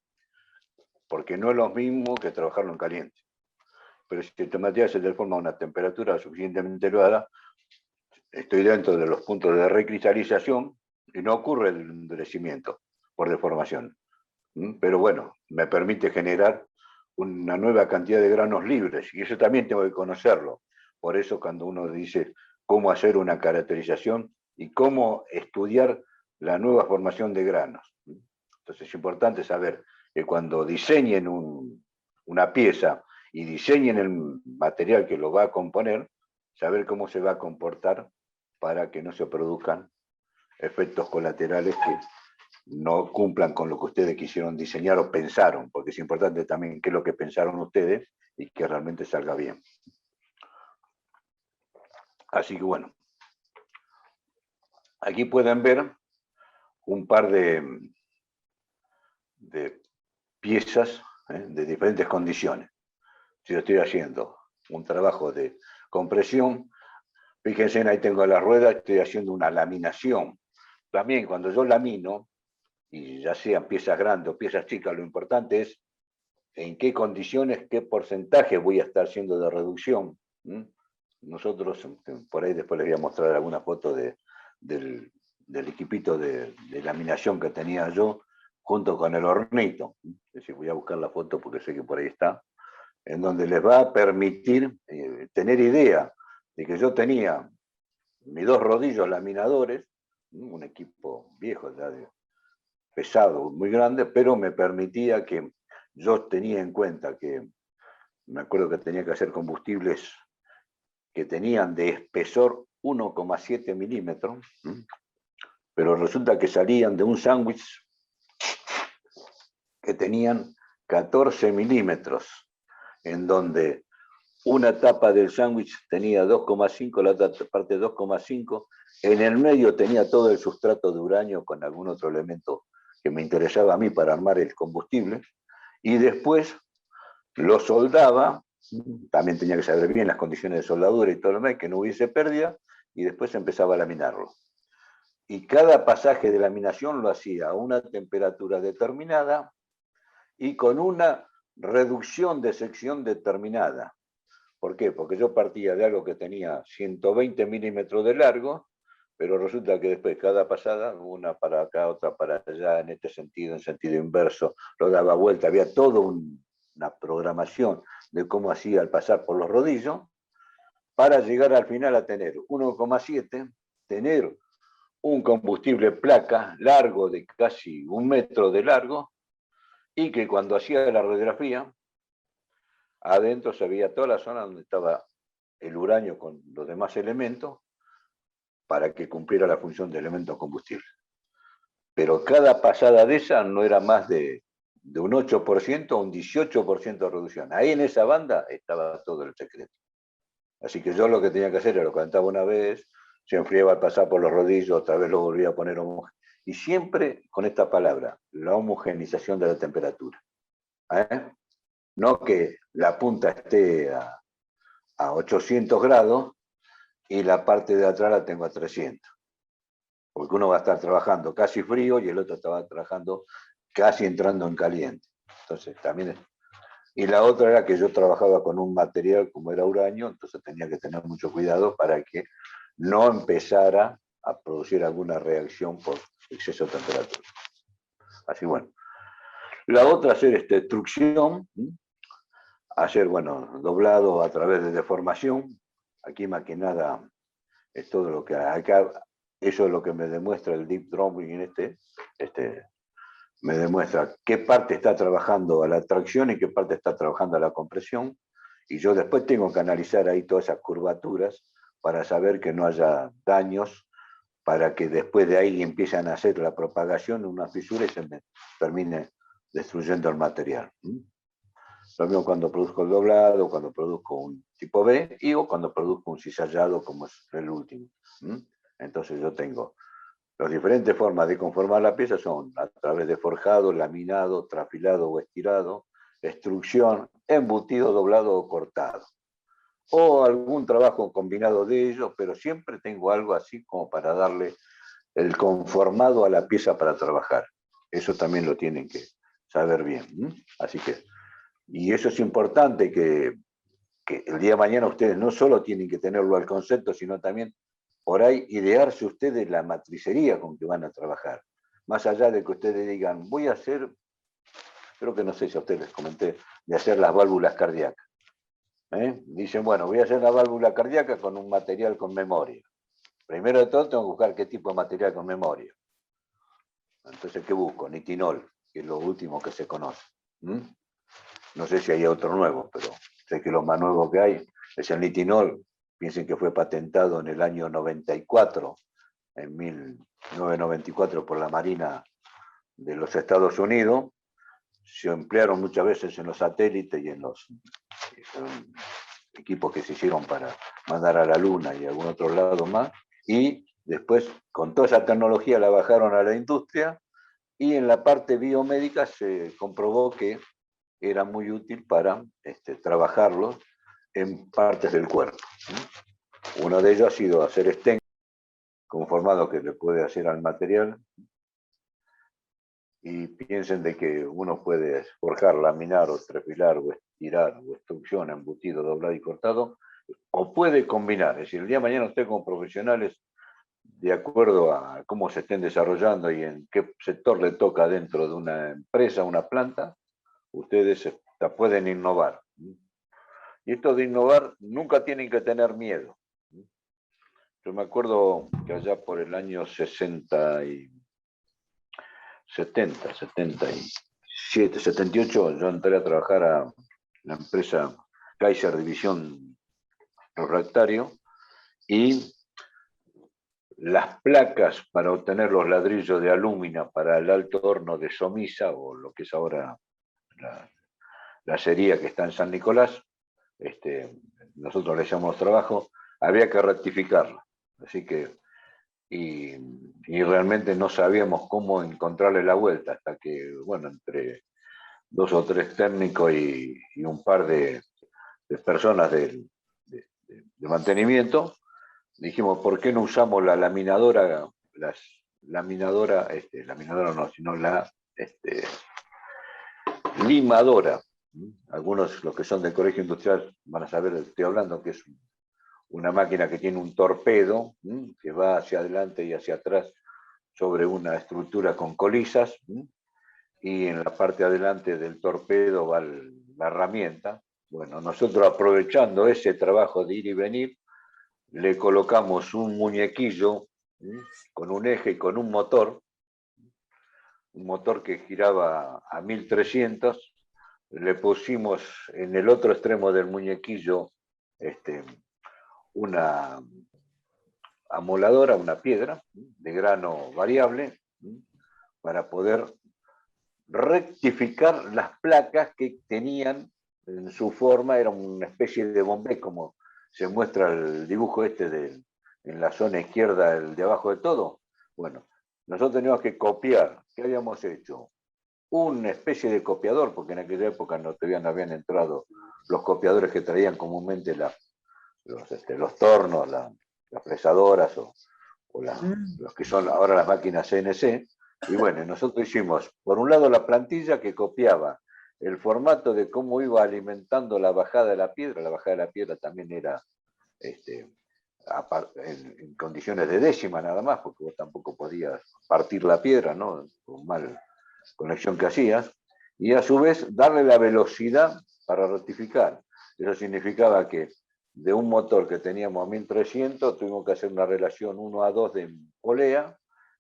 porque no es lo mismo que trabajarlo en caliente. Pero si el material se deforma a una temperatura suficientemente elevada, estoy dentro de los puntos de recristalización y no ocurre el endurecimiento por deformación. Pero bueno, me permite generar una nueva cantidad de granos libres, y eso también tengo que conocerlo. Por eso cuando uno dice cómo hacer una caracterización y cómo estudiar la nueva formación de granos. Entonces es importante saber que cuando diseñen una pieza y diseñen el material que lo va a componer, saber cómo se va a comportar para que no se produzcan efectos colaterales que no cumplan con lo que ustedes quisieron diseñar o pensaron, porque es importante también qué es lo que pensaron ustedes y que realmente salga bien. Así que bueno, aquí pueden ver un par de piezas de diferentes condiciones. Si yo estoy haciendo un trabajo de compresión, fíjense, ahí tengo la rueda, estoy haciendo una laminación. También cuando yo lamino, y ya sean piezas grandes o piezas chicas, lo importante es en qué condiciones, qué porcentaje voy a estar haciendo de reducción. Nosotros, por ahí después les voy a mostrar alguna foto del equipito de laminación que tenía yo, junto con el hornito. Es decir, voy a buscar la foto porque sé que por ahí está, en donde les va a permitir tener idea de que yo tenía mis 2 rodillos laminadores, un equipo viejo, ya pesado, muy grande, pero me permitía que yo tenía en cuenta que, me acuerdo que tenía que hacer combustibles que tenían de espesor 1,7 milímetros, pero resulta que salían de un sándwich que tenían 14 milímetros, en donde una tapa del sándwich tenía 2,5, la otra parte 2,5, en el medio tenía todo el sustrato de uranio con algún otro elemento que me interesaba a mí para armar el combustible, y después lo soldaba, también tenía que saber bien las condiciones de soldadura y todo lo demás, que no hubiese pérdida, y después empezaba a laminarlo. Y cada pasaje de laminación lo hacía a una temperatura determinada y con una reducción de sección determinada. ¿Por qué? Porque yo partía de algo que tenía 120 milímetros de largo, pero resulta que después cada pasada, una para acá, otra para allá, en este sentido, en sentido inverso, lo daba vuelta, había toda una programación de cómo hacía al pasar por los rodillos, para llegar al final a tener 1,7, tener un combustible placa largo de casi 1 metro de largo, y que cuando hacía la radiografía, adentro se veía toda la zona donde estaba el uranio con los demás elementos para que cumpliera la función de elemento combustible. Pero cada pasada de esa no era más de un 8% a un 18% de reducción. Ahí en esa banda estaba todo el secreto. Así que yo lo que tenía que hacer era lo cantaba una vez, se enfriaba al pasar por los rodillos, otra vez lo volvía a poner homogéneo. Y siempre con esta palabra, la homogenización de la temperatura. No que la punta esté a 800 grados y la parte de atrás la tengo a 300. Porque uno va a estar trabajando casi frío y el otro estaba trabajando casi entrando en caliente. Entonces también. Y la otra era que yo trabajaba con un material como era uranio, entonces tenía que tener mucho cuidado para que no empezara a producir alguna reacción por exceso de temperatura. Así bueno. La otra, hacer extrusión, hacer, bueno, doblado a través de deformación. Aquí más que nada es todo lo que acá, eso es lo que me demuestra el deep drawing en me demuestra qué parte está trabajando a la tracción y qué parte está trabajando a la compresión, y yo después tengo que analizar ahí todas esas curvaturas para saber que no haya daños, para que después de ahí empiecen a hacer la propagación, una fisura y se me termine destruyendo el material. Lo mismo cuando produzco el doblado, cuando produzco un tipo B, y o cuando produzco un cizallado, como es el último. Entonces yo tengo las diferentes formas de conformar la pieza, son a través de forjado, laminado, trafilado o estirado, extrusión, embutido, doblado o cortado. O algún trabajo combinado de ellos, pero siempre tengo algo así como para darle el conformado a la pieza para trabajar. Eso también lo tienen que saber bien. Así que, y eso es importante que el día de mañana ustedes no solo tienen que tenerlo al concepto, sino también por ahí idearse ustedes la matricería con que van a trabajar. Más allá de que ustedes digan, voy a hacer creo que no sé si a ustedes les comenté, de hacer las válvulas cardíacas. Dicen, bueno, voy a hacer la válvula cardíaca con un material con memoria. Primero de todo tengo que buscar qué tipo de material con memoria. Entonces, ¿qué busco? Nitinol, que es lo último que se conoce. No sé si hay otro nuevo, pero sé que lo más nuevo que hay es el nitinol. Piensen que fue patentado en el año 94, en 1994 por la Marina de los Estados Unidos. Se emplearon muchas veces en los satélites y en los equipos que se hicieron para mandar a la Luna y a algún otro lado más. Y después, con toda esa tecnología, la bajaron a la industria y en la parte biomédica se comprobó que era muy útil para trabajarlos en partes del cuerpo. Uno de ellos ha sido hacer stent, conformado que le puede hacer al material, y piensen de que uno puede forjar, laminar o trefilar o estirar o extrusión, embutido, doblado y cortado, o puede combinar. Es decir, el día de mañana usted como profesionales, de acuerdo a cómo se estén desarrollando y en qué sector le toca dentro de una empresa, una planta, ustedes pueden innovar. Y esto de innovar nunca tienen que tener miedo. Yo me acuerdo que allá por el año 77, 78, yo entré a trabajar a la empresa Kaiser División Refractario, y las placas para obtener los ladrillos de alúmina para el alto horno de Somisa, o lo que es ahora la acería que está en San Nicolás, nosotros le llamamos trabajo, había que rectificarla. Así que, y realmente no sabíamos cómo encontrarle la vuelta, hasta que, bueno, entre 2 o 3 técnicos y un par de personas de mantenimiento, dijimos, ¿por qué no usamos la laminadora, laminadora no, sino la limadora? Algunos, los que son del colegio industrial, van a saber de lo que estoy hablando, que es una máquina que tiene un torpedo que va hacia adelante y hacia atrás sobre una estructura con colisas, y en la parte de adelante del torpedo va la herramienta. Bueno, nosotros, aprovechando ese trabajo de ir y venir, le colocamos un muñequillo con un eje y con un motor que giraba a 1300. Le pusimos en el otro extremo del muñequillo una amoladora, una piedra de grano variable, para poder rectificar las placas que tenían en su forma. Era una especie de bombé, como se muestra el dibujo en la zona izquierda, el de abajo de todo. Bueno, nosotros teníamos que copiar. ¿Qué habíamos hecho? Una especie de copiador, porque en aquella época todavía no habían entrado los copiadores que traían comúnmente los tornos, las fresadoras o los que son ahora las máquinas CNC. Y bueno, nosotros hicimos, por un lado, la plantilla que copiaba el formato de cómo iba alimentando la bajada de la piedra. La bajada de la piedra también era en condiciones de décima nada más, porque vos tampoco podías partir la piedra, ¿no? Con mal conexión que hacías. Y a su vez, darle la velocidad para rectificar. Eso significaba que de un motor que teníamos a 1300, tuvimos que hacer una relación 1:2 de polea,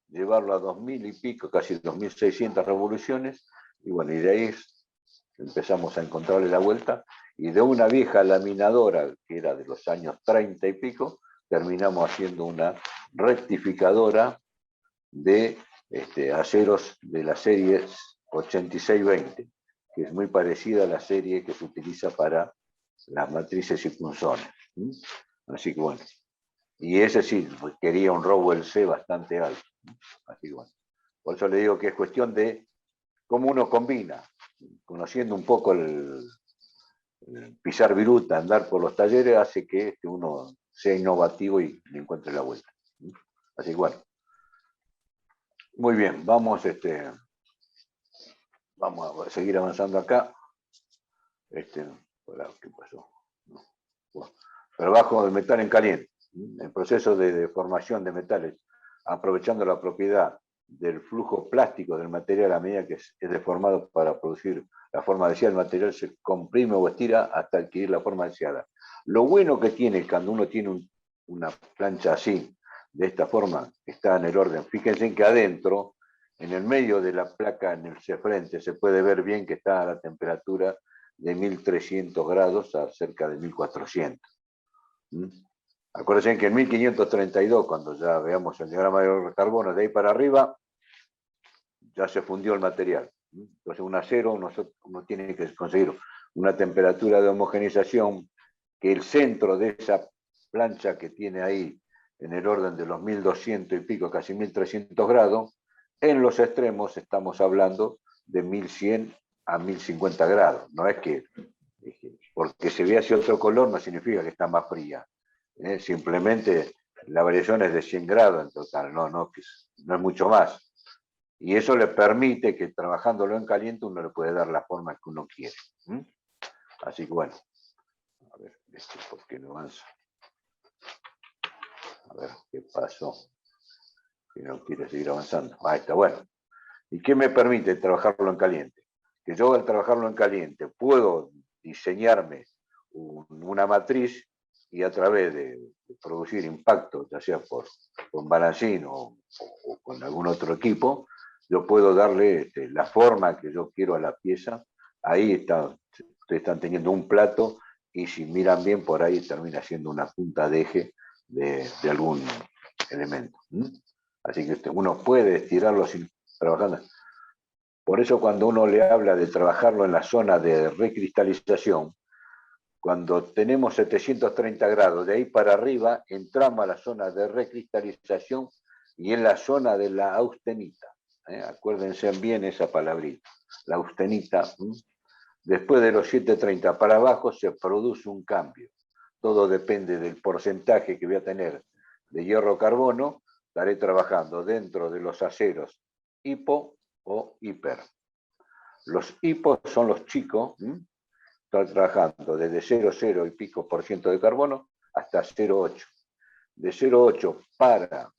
llevarlo a 2000 y pico, casi 2600 revoluciones, y bueno, y de ahí empezamos a encontrarle la vuelta, y de una vieja laminadora que era de los años 30 y pico, terminamos haciendo una rectificadora de aceros de la serie 8620, que es muy parecida a la serie que se utiliza para las matrices y punzones. Así que bueno, y ese sí quería un Rowell C bastante alto. Así que bueno, por eso le digo que es cuestión de cómo uno combina, conociendo un poco el pisar viruta, andar por los talleres, hace que uno sea innovativo y le encuentre la vuelta. Así que bueno, muy bien, vamos a seguir avanzando acá. ¿Qué pasó? Bueno, trabajo de metal en caliente, el proceso de formación de metales, aprovechando la propiedad del flujo plástico del material a medida que es deformado para producir la forma deseada. El material se comprime o estira hasta adquirir la forma deseada. Lo bueno que tiene cuando uno tiene una plancha así, de esta forma, está en el orden. Fíjense en que adentro, en el medio de la placa, en el frente, se puede ver bien que está a la temperatura de 1300 grados a cerca de 1400. Acuérdense que en 1532, cuando ya veamos el diagrama de carbono, de ahí para arriba, ya se fundió el material. Entonces, un acero, uno tiene que conseguir una temperatura de homogeneización que el centro de esa plancha que tiene ahí en el orden de los 1200 y pico, casi 1300 grados, en los extremos estamos hablando de 1100 a 1050 grados. No es que porque se ve hacia otro color no significa que está más fría. Simplemente la variación es de 100 grados en total, no es mucho más. Y eso le permite que trabajándolo en caliente uno le puede dar la forma que uno quiere. Así que bueno, a ver, ¿por qué no avanza? A ver, ¿qué pasó? Que no quiere seguir avanzando. Ahí está, bueno. ¿Y qué me permite trabajarlo en caliente? Que yo al trabajarlo en caliente puedo diseñarme una matriz y a través de producir impacto, ya sea con balancín o con algún otro equipo, yo puedo darle la forma que yo quiero a la pieza. Ahí ustedes están teniendo un plato y si miran bien por ahí termina siendo una punta de eje de algún elemento. Así que uno puede estirarlo sin trabajando. Por eso cuando uno le habla de trabajarlo en la zona de recristalización, cuando tenemos 730 grados, de ahí para arriba entramos a la zona de recristalización y en la zona de la austenita. Acuérdense bien esa palabrita, la austenita. Después de los 730 para abajo se produce un cambio. Todo depende del porcentaje que voy a tener de hierro-carbono. Estaré trabajando dentro de los aceros hipo o hiper. Los hipos son los chicos. Estoy trabajando desde 0,0 y pico por ciento de carbono hasta 0,8. De 0,8 para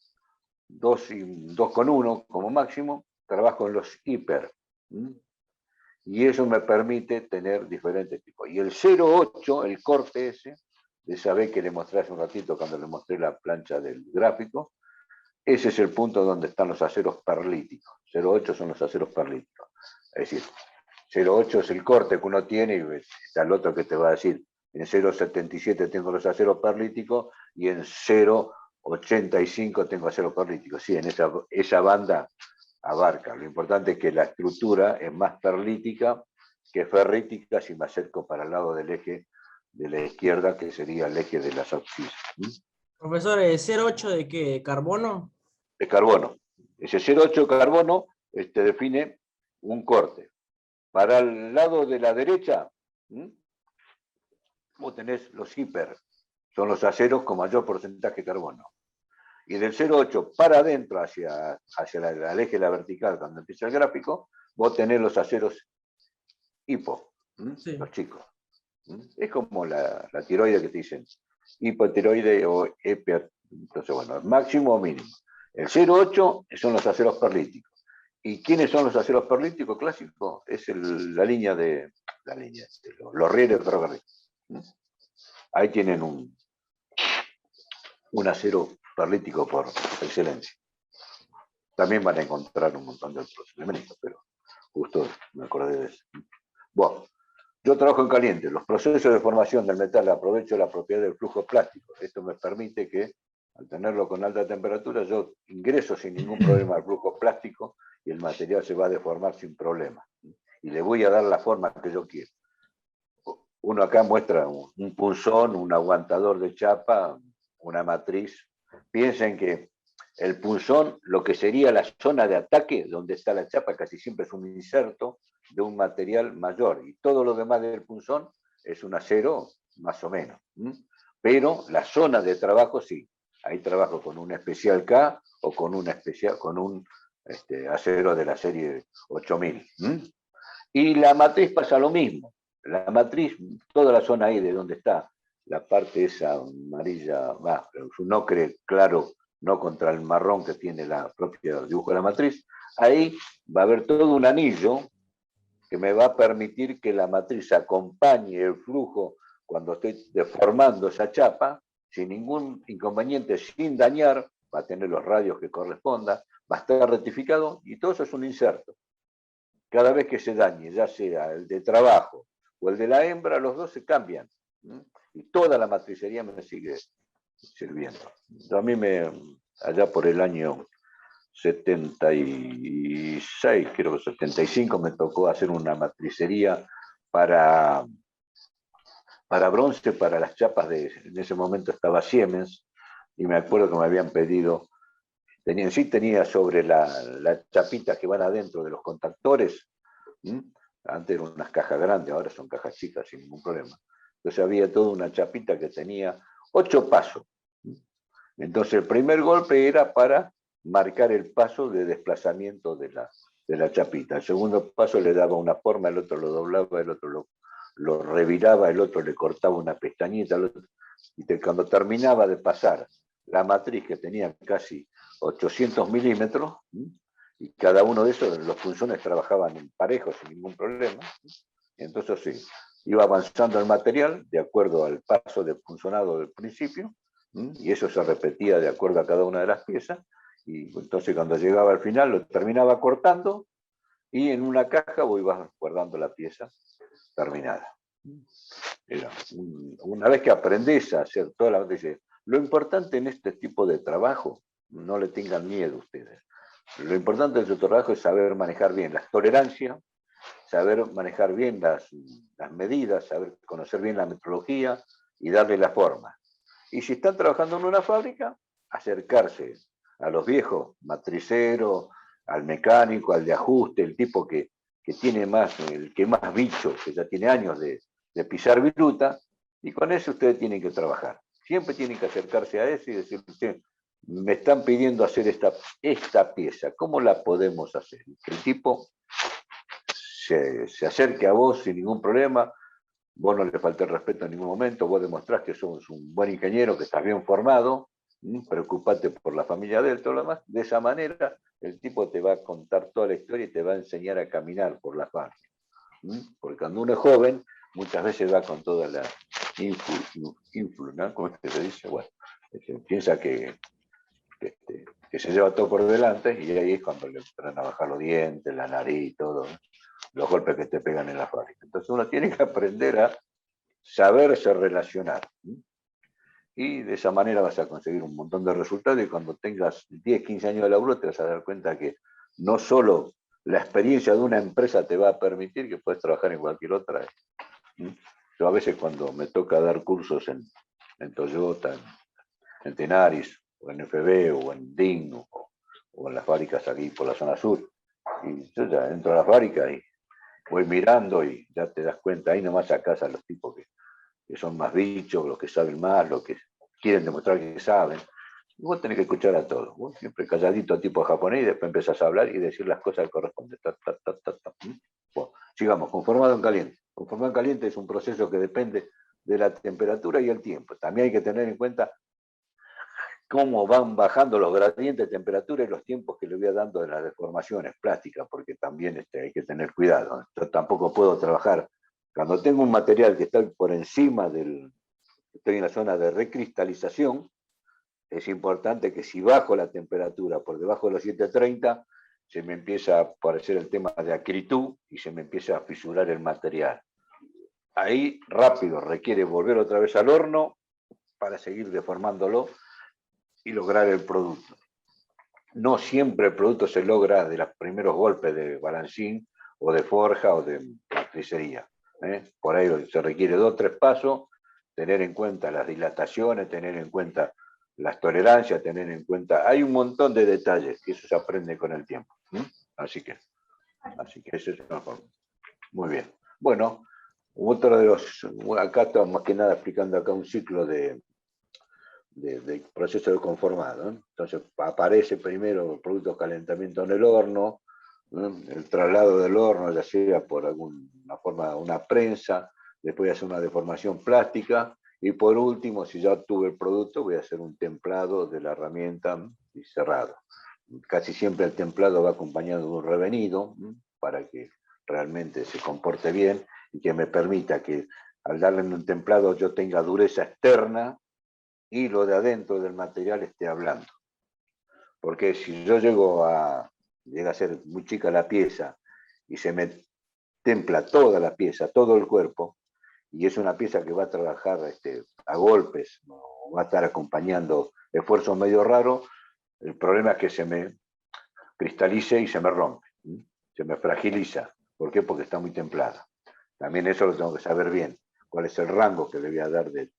2,1 como máximo, trabajo en los hiper. Y eso me permite tener diferentes tipos. Y el 0,8, el corte ese, de esa vez que le mostré hace un ratito cuando le mostré la plancha del gráfico, ese es el punto donde están los aceros perlíticos. 0,8 son los aceros perlíticos. Es decir, 0,8 es el corte que uno tiene y está el otro que te va a decir, en 0,77 tengo los aceros perlíticos y en 0,85 tengo aceros perlíticos. Sí, en esa banda abarca. Lo importante es que la estructura es más perlítica que ferrítica si me acerco para el lado del eje de la izquierda, que sería el eje de las abscisas. Profesor, ¿0,8 de qué? ¿De carbono? De carbono. Ese 0,8 carbono define un corte. Para el lado de la derecha, vos tenés los hiper, son los aceros con mayor porcentaje de carbono. Y del 0,8 para adentro, hacia el eje de la vertical, cuando empieza el gráfico, vos tenés los aceros hipo, sí, los chicos. Es como la tiroide que te dicen, hipotiroide o hiper. Entonces, bueno, máximo o mínimo. El 0,8 son los aceros perlíticos. ¿Y quiénes son los aceros perlíticos clásicos? Es la línea de los rieles de ferrocarril. Ahí tienen un acero perlítico por excelencia. También van a encontrar un montón de otros elementos, pero justo me acordé de eso. Bueno, yo trabajo en caliente. Los procesos de formación del metal aprovecho la propiedad del flujo plástico. Esto me permite que, al tenerlo con alta temperatura, yo ingreso sin ningún problema al flujo plástico y el material se va a deformar sin problema. Y le voy a dar la forma que yo quiero. Uno acá muestra un punzón, un aguantador de chapa, una matriz. Piensen que el punzón, lo que sería la zona de ataque, donde está la chapa, casi siempre es un inserto de un material mayor. Y todo lo demás del punzón es un acero, más o menos. Pero la zona de trabajo sí. Ahí trabajo con un especial K o con un acero de la serie 8000. Y la matriz pasa lo mismo. La matriz, toda la zona ahí de donde está la parte esa amarilla, un ocre claro no contra el marrón que tiene la propia dibujo de la matriz. Ahí va a haber todo un anillo que me va a permitir que la matriz acompañe el flujo cuando estoy deformando esa chapa, sin ningún inconveniente, sin dañar, va a tener los radios que corresponda, va a estar rectificado, y todo eso es un inserto. Cada vez que se dañe, ya sea el de trabajo o el de la hembra, los dos se cambian. Y toda la matricería me sigue sirviendo. A mí allá por el año 76, creo que 75, me tocó hacer una matricería para bronce, para las chapas en ese momento estaba Siemens, y me acuerdo que me habían pedido, tenía sobre las chapitas que van adentro de los contactores, antes eran unas cajas grandes, ahora son cajas chicas sin ningún problema. Entonces había toda una chapita que tenía 8 pasos. Entonces el primer golpe era para marcar el paso de desplazamiento de la chapita. El segundo paso le daba una forma, el otro lo doblaba, el otro lo reviraba, el otro le cortaba una pestañita, y cuando terminaba de pasar la matriz, que tenía casi 800 milímetros, y cada uno de esos, los punzones trabajaban en parejos sin ningún problema, entonces sí, iba avanzando el material de acuerdo al paso de punzonado del principio, y eso se repetía de acuerdo a cada una de las piezas, y entonces cuando llegaba al final lo terminaba cortando, y en una caja vos ibas guardando la pieza terminada. Una vez que aprendés a hacer toda la matriz, lo importante en este tipo de trabajo, no le tengan miedo ustedes, lo importante de su trabajo es saber manejar bien las tolerancias, saber manejar bien las medidas, saber conocer bien la metrología y darle la forma. Y si están trabajando en una fábrica, acercarse a los viejos matriceros, al mecánico, al de ajuste, el tipo que tiene más, el que más bicho, que ya tiene años de pisar viruta, y con eso ustedes tienen que trabajar. Siempre tienen que acercarse a eso y decir, me están pidiendo hacer esta pieza, ¿cómo la podemos hacer? Que el tipo se acerque a vos sin ningún problema, vos no le falté el respeto en ningún momento, vos demostrás que sos un buen ingeniero, que estás bien formado, preocupate por la familia de él, todo lo demás. De esa manera, el tipo te va a contar toda la historia y te va a enseñar a caminar por la fábrica. Porque cuando uno es joven, muchas veces va con toda la ¿no? ¿Cómo es que se dice? Bueno, piensa que se lleva todo por delante, y ahí es cuando le empiezan a bajar los dientes, la nariz, todo, ¿no? Los golpes que te pegan en la fábrica. Entonces uno tiene que aprender a saberse relacionar. Y de esa manera vas a conseguir un montón de resultados, y cuando tengas 10, 15 años de laburo te vas a dar cuenta que no solo la experiencia de una empresa te va a permitir que puedes trabajar en cualquier otra. Yo a veces cuando me toca dar cursos en Toyota, en Tenaris, o en FB, o en DIN, o en las fábricas aquí por la zona sur, y yo ya entro a la fábrica y voy mirando y ya te das cuenta, ahí nomás sacás a los tipos que son más bichos, los que saben más, los que quieren demostrar que saben. Y vos tenés que escuchar a todos. Vos siempre calladito tipo japonés, y después empezás a hablar y decir las cosas que corresponden. Bueno, sigamos, conformado en caliente. Conformado en caliente es un proceso que depende de la temperatura y el tiempo. También hay que tener en cuenta cómo van bajando los gradientes de temperatura y los tiempos que le voy dando de las deformaciones plásticas, porque también hay que tener cuidado. Yo tampoco puedo trabajar cuando tengo un material que está por encima estoy en la zona de recristalización. Es importante que si bajo la temperatura por debajo de los 730, se me empieza a aparecer el tema de acritud y se me empieza a fisurar el material. Ahí rápido requiere volver otra vez al horno para seguir deformándolo y lograr el producto. No siempre el producto se logra de los primeros golpes de balancín o de forja o de matricería. Por ahí se requiere 2 o 3 pasos, tener en cuenta las dilataciones, tener en cuenta las tolerancias, tener en cuenta, hay un montón de detalles que eso se aprende con el tiempo. Así que eso es una forma. Muy bien. Bueno, otro de acá estamos más que nada explicando acá un ciclo de proceso de conformado. Entonces aparece primero el producto de calentamiento en el horno, el traslado del horno, ya sea por alguna forma, una prensa, después hace una deformación plástica, Y por último, si ya obtuve el producto, voy a hacer un templado de la herramienta y cerrado. Casi siempre el templado va acompañado de un revenido para que realmente se comporte bien y que me permita que al darle un templado yo tenga dureza externa y lo de adentro del material esté hablando. Porque si yo llega a ser muy chica la pieza y se me templa toda la pieza, todo el cuerpo, y es una pieza que va a trabajar a golpes, ¿no? Va a estar acompañando esfuerzos medio raros, el problema es que se me cristalice y se me rompe, se me fragiliza. ¿Por qué? Porque está muy templada. También eso lo tengo que saber bien, cuál es el rango que le voy a dar de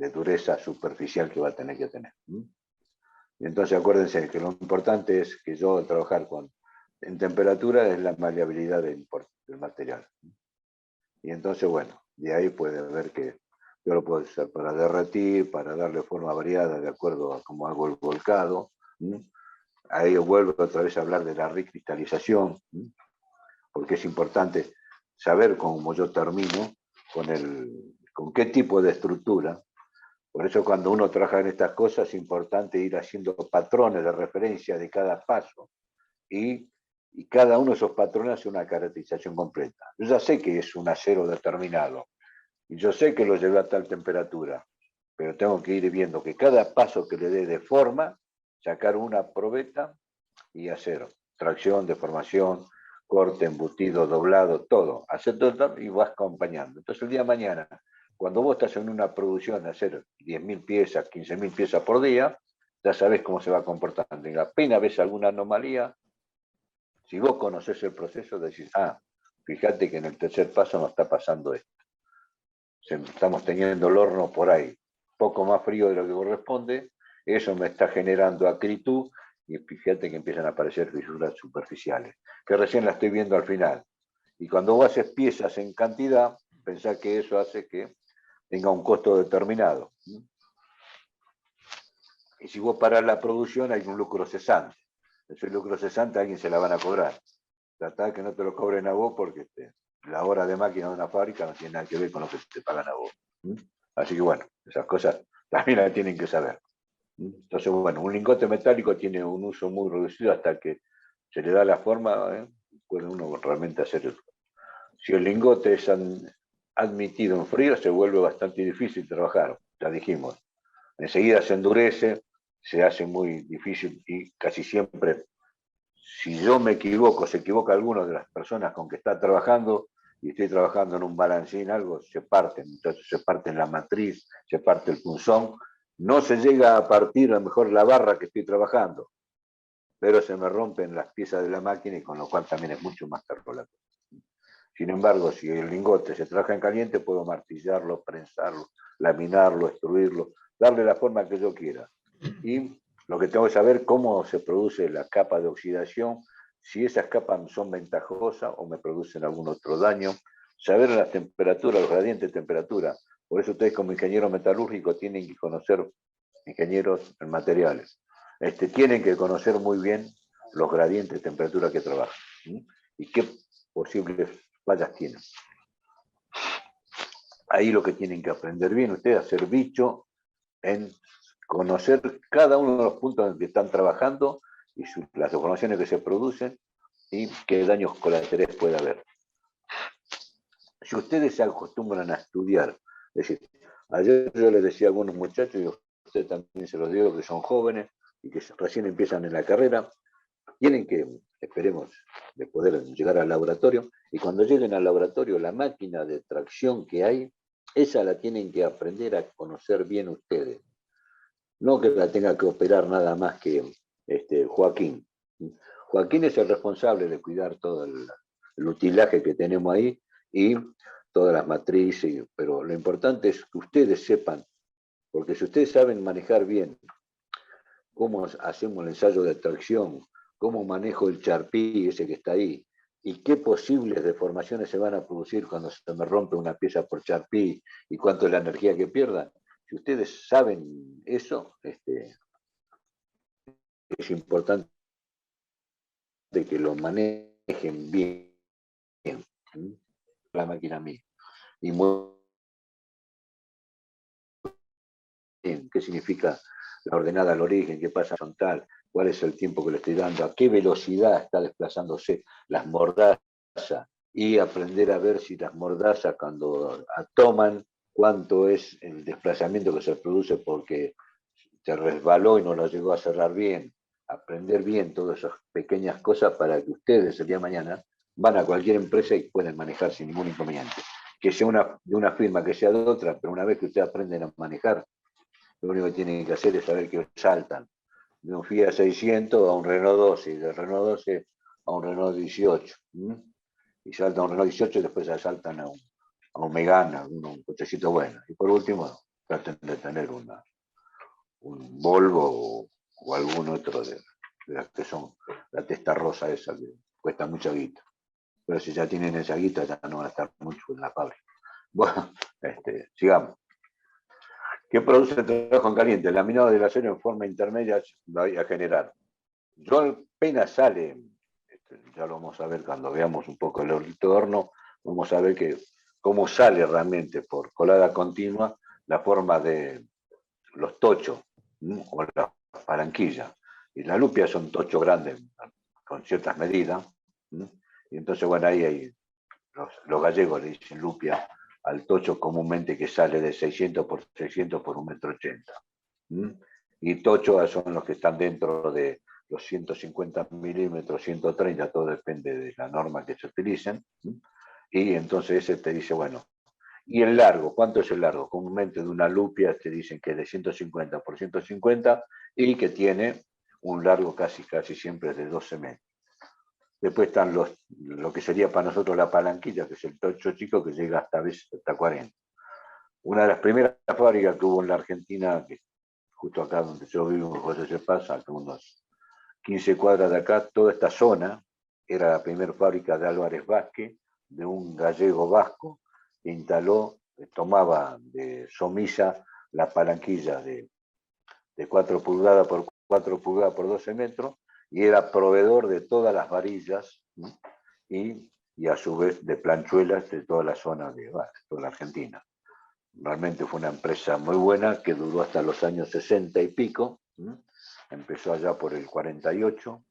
dureza superficial que va a tener que tener. Y entonces acuérdense que lo importante es que yo al trabajar en temperatura es la maleabilidad del material. Y entonces, bueno, de ahí puede ver que yo lo puedo usar para derretir, para darle forma variada de acuerdo a cómo hago el volcado. Ahí vuelvo otra vez a hablar de la recristalización, porque es importante saber cómo yo termino, con qué tipo de estructura. Por eso cuando uno trabaja en estas cosas es importante ir haciendo patrones de referencia de cada paso y cada uno de esos patrones hace una caracterización completa. Yo ya sé que es un acero determinado y yo sé que lo llevé a tal temperatura, pero tengo que ir viendo que cada paso que le dé de forma, sacar una probeta y hacer tracción, deformación, corte, embutido, doblado, todo. Hacer todo y vas acompañando. Entonces el día de mañana, cuando vos estás en una producción de hacer 10.000 piezas, 15.000 piezas por día, ya sabes cómo se va comportando. Y apenas ves alguna anomalía, si vos conocés el proceso, decís, fíjate que en el tercer paso nos está pasando esto. Estamos teniendo el horno por ahí, poco más frío de lo que corresponde, eso me está generando acritud y fíjate que empiezan a aparecer fisuras superficiales, que recién la estoy viendo al final. Y cuando vos haces piezas en cantidad, pensá que eso hace que tenga un costo determinado. Y si vos parás la producción, hay un lucro cesante. Ese lucro cesante a alguien se la van a cobrar. Tratá de que no te lo cobren a vos porque la hora de máquina de una fábrica no tiene nada que ver con lo que te pagan a vos. Así que bueno, esas cosas también las tienen que saber. Entonces, bueno, un lingote metálico tiene un uso muy reducido hasta que se le da la forma, puede uno realmente hacer. Si el lingote es admitido en frío, se vuelve bastante difícil trabajar, ya dijimos. Enseguida se endurece, se hace muy difícil y casi siempre, si yo me equivoco, se equivoca alguna de las personas con que está trabajando y estoy trabajando en un balancín, algo, se parten. Entonces se parte la matriz, se parte el punzón, no se llega a partir a lo mejor la barra que estoy trabajando, pero se me rompen las piezas de la máquina y con lo cual también es mucho más caro la cosa. Sin embargo, si el lingote se trabaja en caliente, puedo martillarlo, prensarlo, laminarlo, extruirlo, darle la forma que yo quiera. Y lo que tengo que saber cómo se produce la capa de oxidación, si esas capas son ventajosas o me producen algún otro daño, saber las temperaturas, los gradientes de temperatura. Por eso ustedes como ingeniero metalúrgico tienen que conocer, ingenieros en materiales, tienen que conocer muy bien los gradientes de temperatura que trabajan y qué posibles fallas tienen. Ahí lo que tienen que aprender bien ustedes a hacer bicho en conocer cada uno de los puntos en que están trabajando y las deformaciones que se producen y qué daños colaterales puede haber. Si ustedes se acostumbran a estudiar, es decir, ayer yo les decía a algunos muchachos, y a ustedes también se los digo que son jóvenes y que recién empiezan en la carrera, tienen que, esperemos, de poder llegar al laboratorio, y cuando lleguen al laboratorio, la máquina de tracción que hay, esa la tienen que aprender a conocer bien ustedes. No que la tenga que operar nada más que Joaquín. Joaquín es el responsable de cuidar todo el utilaje que tenemos ahí y todas las matrices, pero lo importante es que ustedes sepan, porque si ustedes saben manejar bien cómo hacemos el ensayo de tracción, cómo manejo el charpí ese que está ahí, y qué posibles deformaciones se van a producir cuando se me rompe una pieza por charpí y cuánto es la energía que pierda. Si ustedes saben eso, es importante que lo manejen bien, la máquina mía. Y qué significa la ordenada al origen, qué pasa horizontal, cuál es el tiempo que le estoy dando, a qué velocidad está desplazándose las mordazas, y aprender a ver si las mordazas cuando toman, cuánto es el desplazamiento que se produce porque se resbaló y no lo llegó a cerrar bien. Aprender bien todas esas pequeñas cosas para que ustedes el día de mañana van a cualquier empresa y pueden manejar sin ningún inconveniente. Que sea de una firma, que sea de otra, pero una vez que ustedes aprenden a manejar, lo único que tienen que hacer es saber que saltan de un Fiat 600 a un Renault 12 y del Renault 12 a un Renault 18. Y saltan a un Renault 18 y después ya saltan a un Megane, a un cochecito bueno. Y por último, traten de tener un Volvo o algún otro de las que son la testa rosa esa que cuesta mucha guita. Pero si ya tienen esa guita ya no van a estar mucho en la fábrica. Bueno, sigamos. ¿Qué produce el trabajo en caliente? El laminado del acero en forma intermedia va a generar. Yo apenas sale, ya lo vamos a ver cuando veamos un poco el hornito de horno, vamos a ver cómo sale realmente por colada continua la forma de los tochos o la palanquilla. Y la lupia son tochos grandes con ciertas medidas. Y entonces, bueno, ahí hay los gallegos le dicen lupia al tocho comúnmente que sale de 600 por 600 por 1,80 m. Y tochos son los que están dentro de los 150 milímetros, 130, todo depende de la norma que se utilicen. Y entonces ese te dice, bueno, ¿y el largo? ¿Cuánto es el largo? Comúnmente de una lupia te dicen que es de 150 por 150 y que tiene un largo casi siempre de 12 metros. Después están lo que sería para nosotros la palanquilla, que es el tocho chico que llega hasta 40. Una de las primeras fábricas que hubo en la Argentina, que justo acá donde yo vivo, en José Se Pasa, a unos 15 cuadras de acá, toda esta zona era la primera fábrica de Álvarez Vázquez, de un gallego vasco, que instaló, tomaba de somisa la palanquilla de 4 pulgadas por 4 pulgadas por 12 metros, y era proveedor de todas las varillas, ¿no? y a su vez de planchuelas de toda la zona de toda la Argentina. Realmente fue una empresa muy buena que duró hasta los años 60 y pico, ¿no? Empezó allá por el 48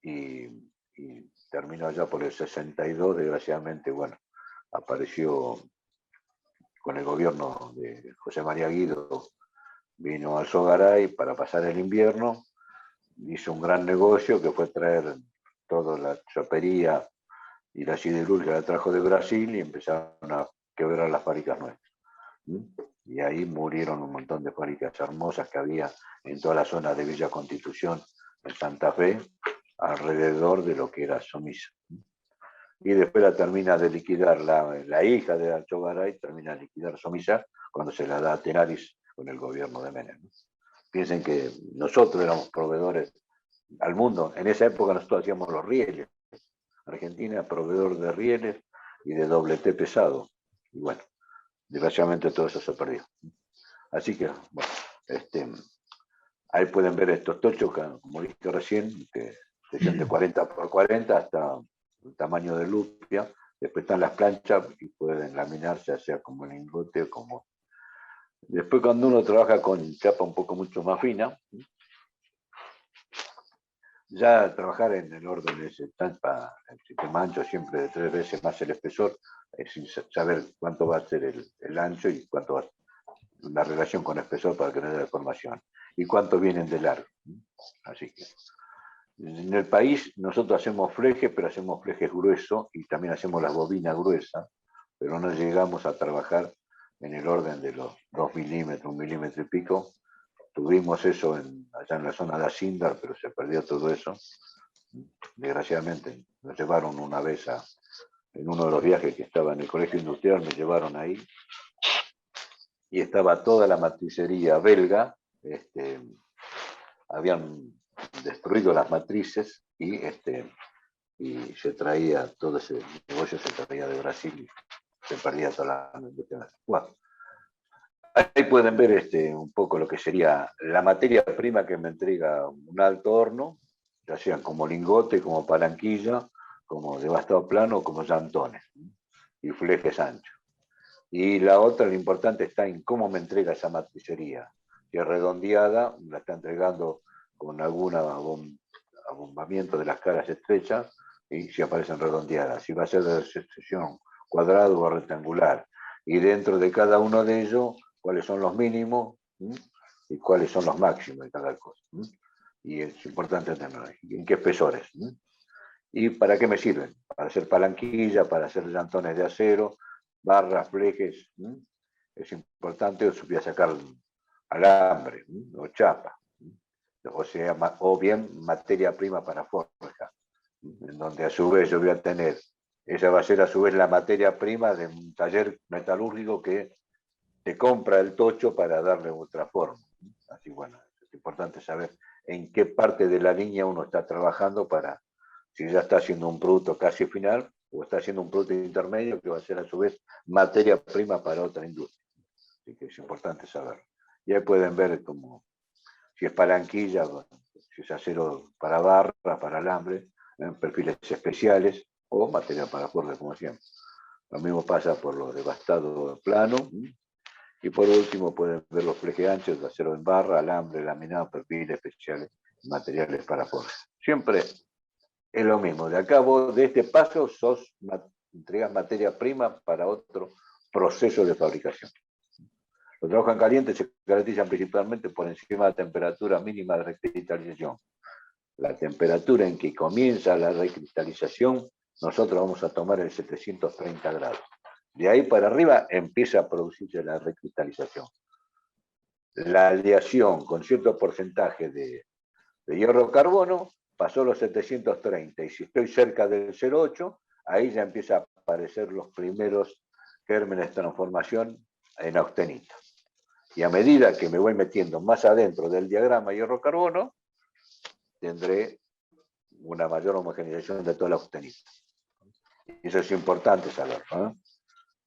y terminó allá por el 62, desgraciadamente, bueno, apareció con el gobierno de José María Guido, vino al Sogaray para pasar el invierno, hizo un gran negocio que fue traer toda la chopería y la siderúrgica, la trajo de Brasil y empezaron a quebrar las fábricas nuestras. Y ahí murieron un montón de fábricas hermosas que había en toda la zona de Villa Constitución, en Santa Fe, alrededor de lo que era Somisa. Y después la termina de liquidar la hija de Alcho Garay, termina de liquidar Somisa cuando se la da a Tenaris con el gobierno de Menem. Piensen que nosotros éramos proveedores al mundo. En esa época nosotros hacíamos los rieles. Argentina, proveedor de rieles y de doble T pesado. Y bueno, desgraciadamente todo eso se perdió. Así que, bueno, ahí pueden ver estos tochos, como dije recién, que son de 40 por 40 hasta el tamaño de lupia. Después están las planchas y pueden laminarse, ya sea como lingote o como... Después cuando uno trabaja con chapa un poco mucho más fina, ya trabajar en el orden de ese chapa, el sistema ancho siempre de 3 veces más el espesor, sin saber cuánto va a ser el ancho y cuánto va a ser la relación con espesor para que no haya deformación, y cuánto vienen de largo. Así que en el país nosotros hacemos flejes, pero hacemos flejes gruesos y también hacemos las bobinas gruesas, pero no llegamos a trabajar en el orden de los 2 milímetros, 1 milímetro y pico. Tuvimos eso allá en la zona de Asindar, pero se perdió todo eso. Desgraciadamente nos llevaron una vez en uno de los viajes que estaba en el colegio industrial, me llevaron ahí y estaba toda la matricería belga, habían destruido las matrices y se traía todo ese negocio, se traía de Brasil, se perdía toda la industria. Bueno, ahí pueden ver un poco lo que sería la materia prima que me entrega un alto horno, ya sean como lingote, como palanquilla, como devastado plano, como llantones y flejes anchos. Y la otra, lo importante está en cómo me entrega esa matricería. Si es redondeada, la está entregando con algún abombamiento de las caras estrechas, y si aparecen redondeadas. Si va a ser de sección cuadrado o rectangular. Y dentro de cada uno de ellos, cuáles son los mínimos y cuáles son los máximos de cada cosa. Y es importante entender en qué espesores. ¿Y para qué me sirven? Para hacer palanquilla, para hacer llantones de acero, barras, flejes. Es importante voy a sacar alambre o chapa, o sea, o bien materia prima para forja, en donde a su vez yo voy a tener, esa va a ser a su vez la materia prima de un taller metalúrgico que te compra el tocho para darle otra forma. Así, bueno, es importante saber en qué parte de la línea uno está trabajando para, si ya está haciendo un producto casi final o está haciendo un producto intermedio que va a ser a su vez materia prima para otra industria. Así que es importante saberlo. Y ahí pueden ver como si es palanquilla, si es acero para barra, para alambre, perfiles especiales o material para forja, como siempre. Lo mismo pasa por lo devastado plano. Y por último pueden ver los flejes anchos de acero en barra, alambre, laminado, perfiles especiales, materiales para forja. Siempre es lo mismo. De acá vos, de este paso, entregas materia prima para otro proceso de fabricación. Los trabajos en caliente se caracterizan principalmente por encima de la temperatura mínima de recristalización. La temperatura en que comienza la recristalización, nosotros vamos a tomar el 730 grados. De ahí para arriba empieza a producirse la recristalización. La aleación con cierto porcentaje de hierro-carbono pasó los 730, y si estoy cerca del 0,8, ahí ya empieza a aparecer los primeros gérmenes de transformación en austenita. Y a medida que me voy metiendo más adentro del diagrama hierro-carbono, tendré una mayor homogeneización de toda la austenita. Y eso es importante saberlo, ¿eh?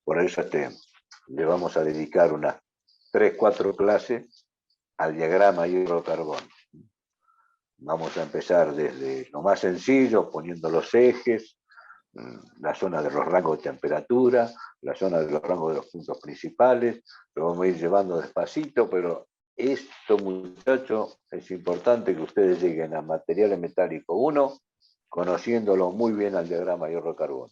Por eso le vamos a dedicar unas 3-4 clases al diagrama hierro-carbono. Vamos a empezar desde lo más sencillo, poniendo los ejes, la zona de los rangos de temperatura, la zona de los rangos de los puntos principales. Lo vamos a ir llevando despacito, pero esto, muchachos, es importante que ustedes lleguen a materiales metálicos 1, conociéndolo muy bien al diagrama hierro-carbono.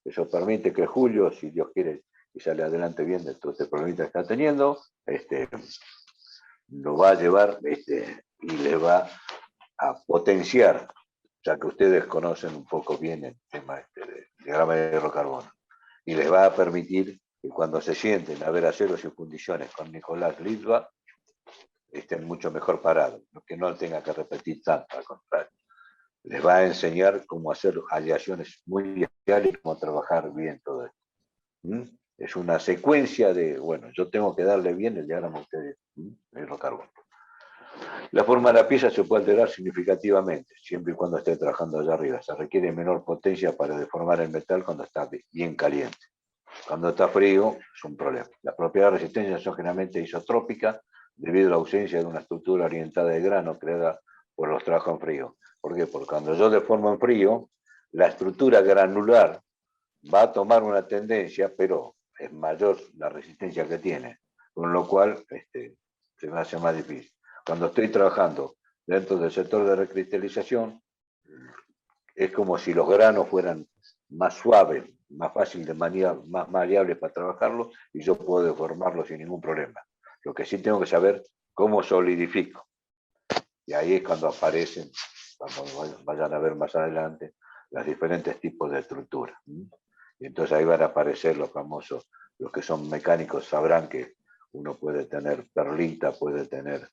Eso permite que Julio, si Dios quiere y sale adelante bien de todo este problema que está teniendo, lo va a llevar y le va a potenciar, ya que ustedes conocen un poco bien el tema del diagrama de hierro-carbono, y les va a permitir que cuando se sienten a ver aceros y fundiciones con Nicolás Litva, estén mucho mejor parados, que no tenga que repetir tanto, al contrario. Les va a enseñar cómo hacer aleaciones muy especiales y cómo trabajar bien todo esto. Es una secuencia de, bueno, yo tengo que darle bien el diagrama a ustedes, hierro-carbono. La forma de la pieza se puede alterar significativamente, siempre y cuando esté trabajando allá arriba. Se requiere menor potencia para deformar el metal cuando está bien caliente. Cuando está frío, es un problema. Las propiedades de resistencia son generalmente isotrópicas debido a la ausencia de una estructura orientada de grano creada por los trabajos en frío. ¿Por qué? Porque cuando yo deformo en frío, la estructura granular va a tomar una tendencia, pero es mayor la resistencia que tiene, con lo cual se me hace más difícil. Cuando estoy trabajando dentro del sector de recristalización, es como si los granos fueran más suaves, más fácil de más maleables para trabajarlos, y yo puedo deformarlos sin ningún problema. Lo que sí tengo que saber cómo solidifico. Y ahí es cuando aparecen, cuando vayan a ver más adelante, los diferentes tipos de estructura. Y entonces ahí van a aparecer los famosos, los que son mecánicos sabrán que uno puede tener perlita, puede tener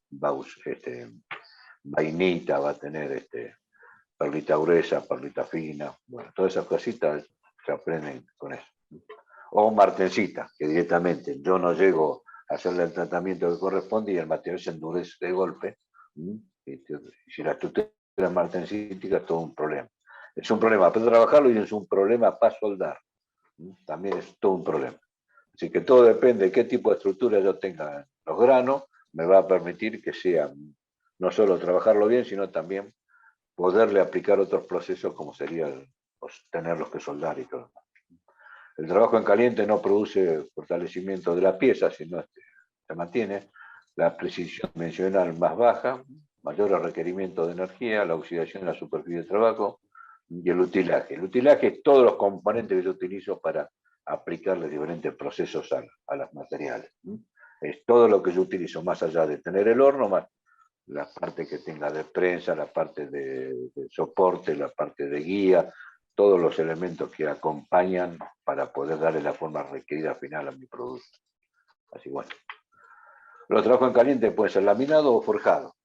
vainita, va a tener perlita gruesa, perlita fina, bueno, todas esas cositas se aprenden con eso. O martencita, que directamente yo no llego a hacerle el tratamiento que corresponde y el material se endurece de golpe. Y si la estructura es martencítica, es todo un problema. Es un problema para trabajarlo y es un problema para soldar. También es todo un problema. Así que todo depende de qué tipo de estructura yo tenga en los granos, me va a permitir que sea no solo trabajarlo bien, sino también poderle aplicar otros procesos como sería tenerlos que soldar y todo. El trabajo en caliente no produce fortalecimiento de la pieza, sino se mantiene, la precisión dimensional más baja, mayores requerimientos de energía, la oxidación en la superficie de trabajo y el utilaje. El utilaje es todos los componentes que yo utilizo para aplicarle diferentes procesos a los materiales. Es todo lo que yo utilizo, más allá de tener el horno, más la parte que tenga de prensa, la parte de soporte, la parte de guía, todos los elementos que acompañan para poder darle la forma requerida final a mi producto. Así bueno. Los trabajos en caliente pueden ser laminado o forjado.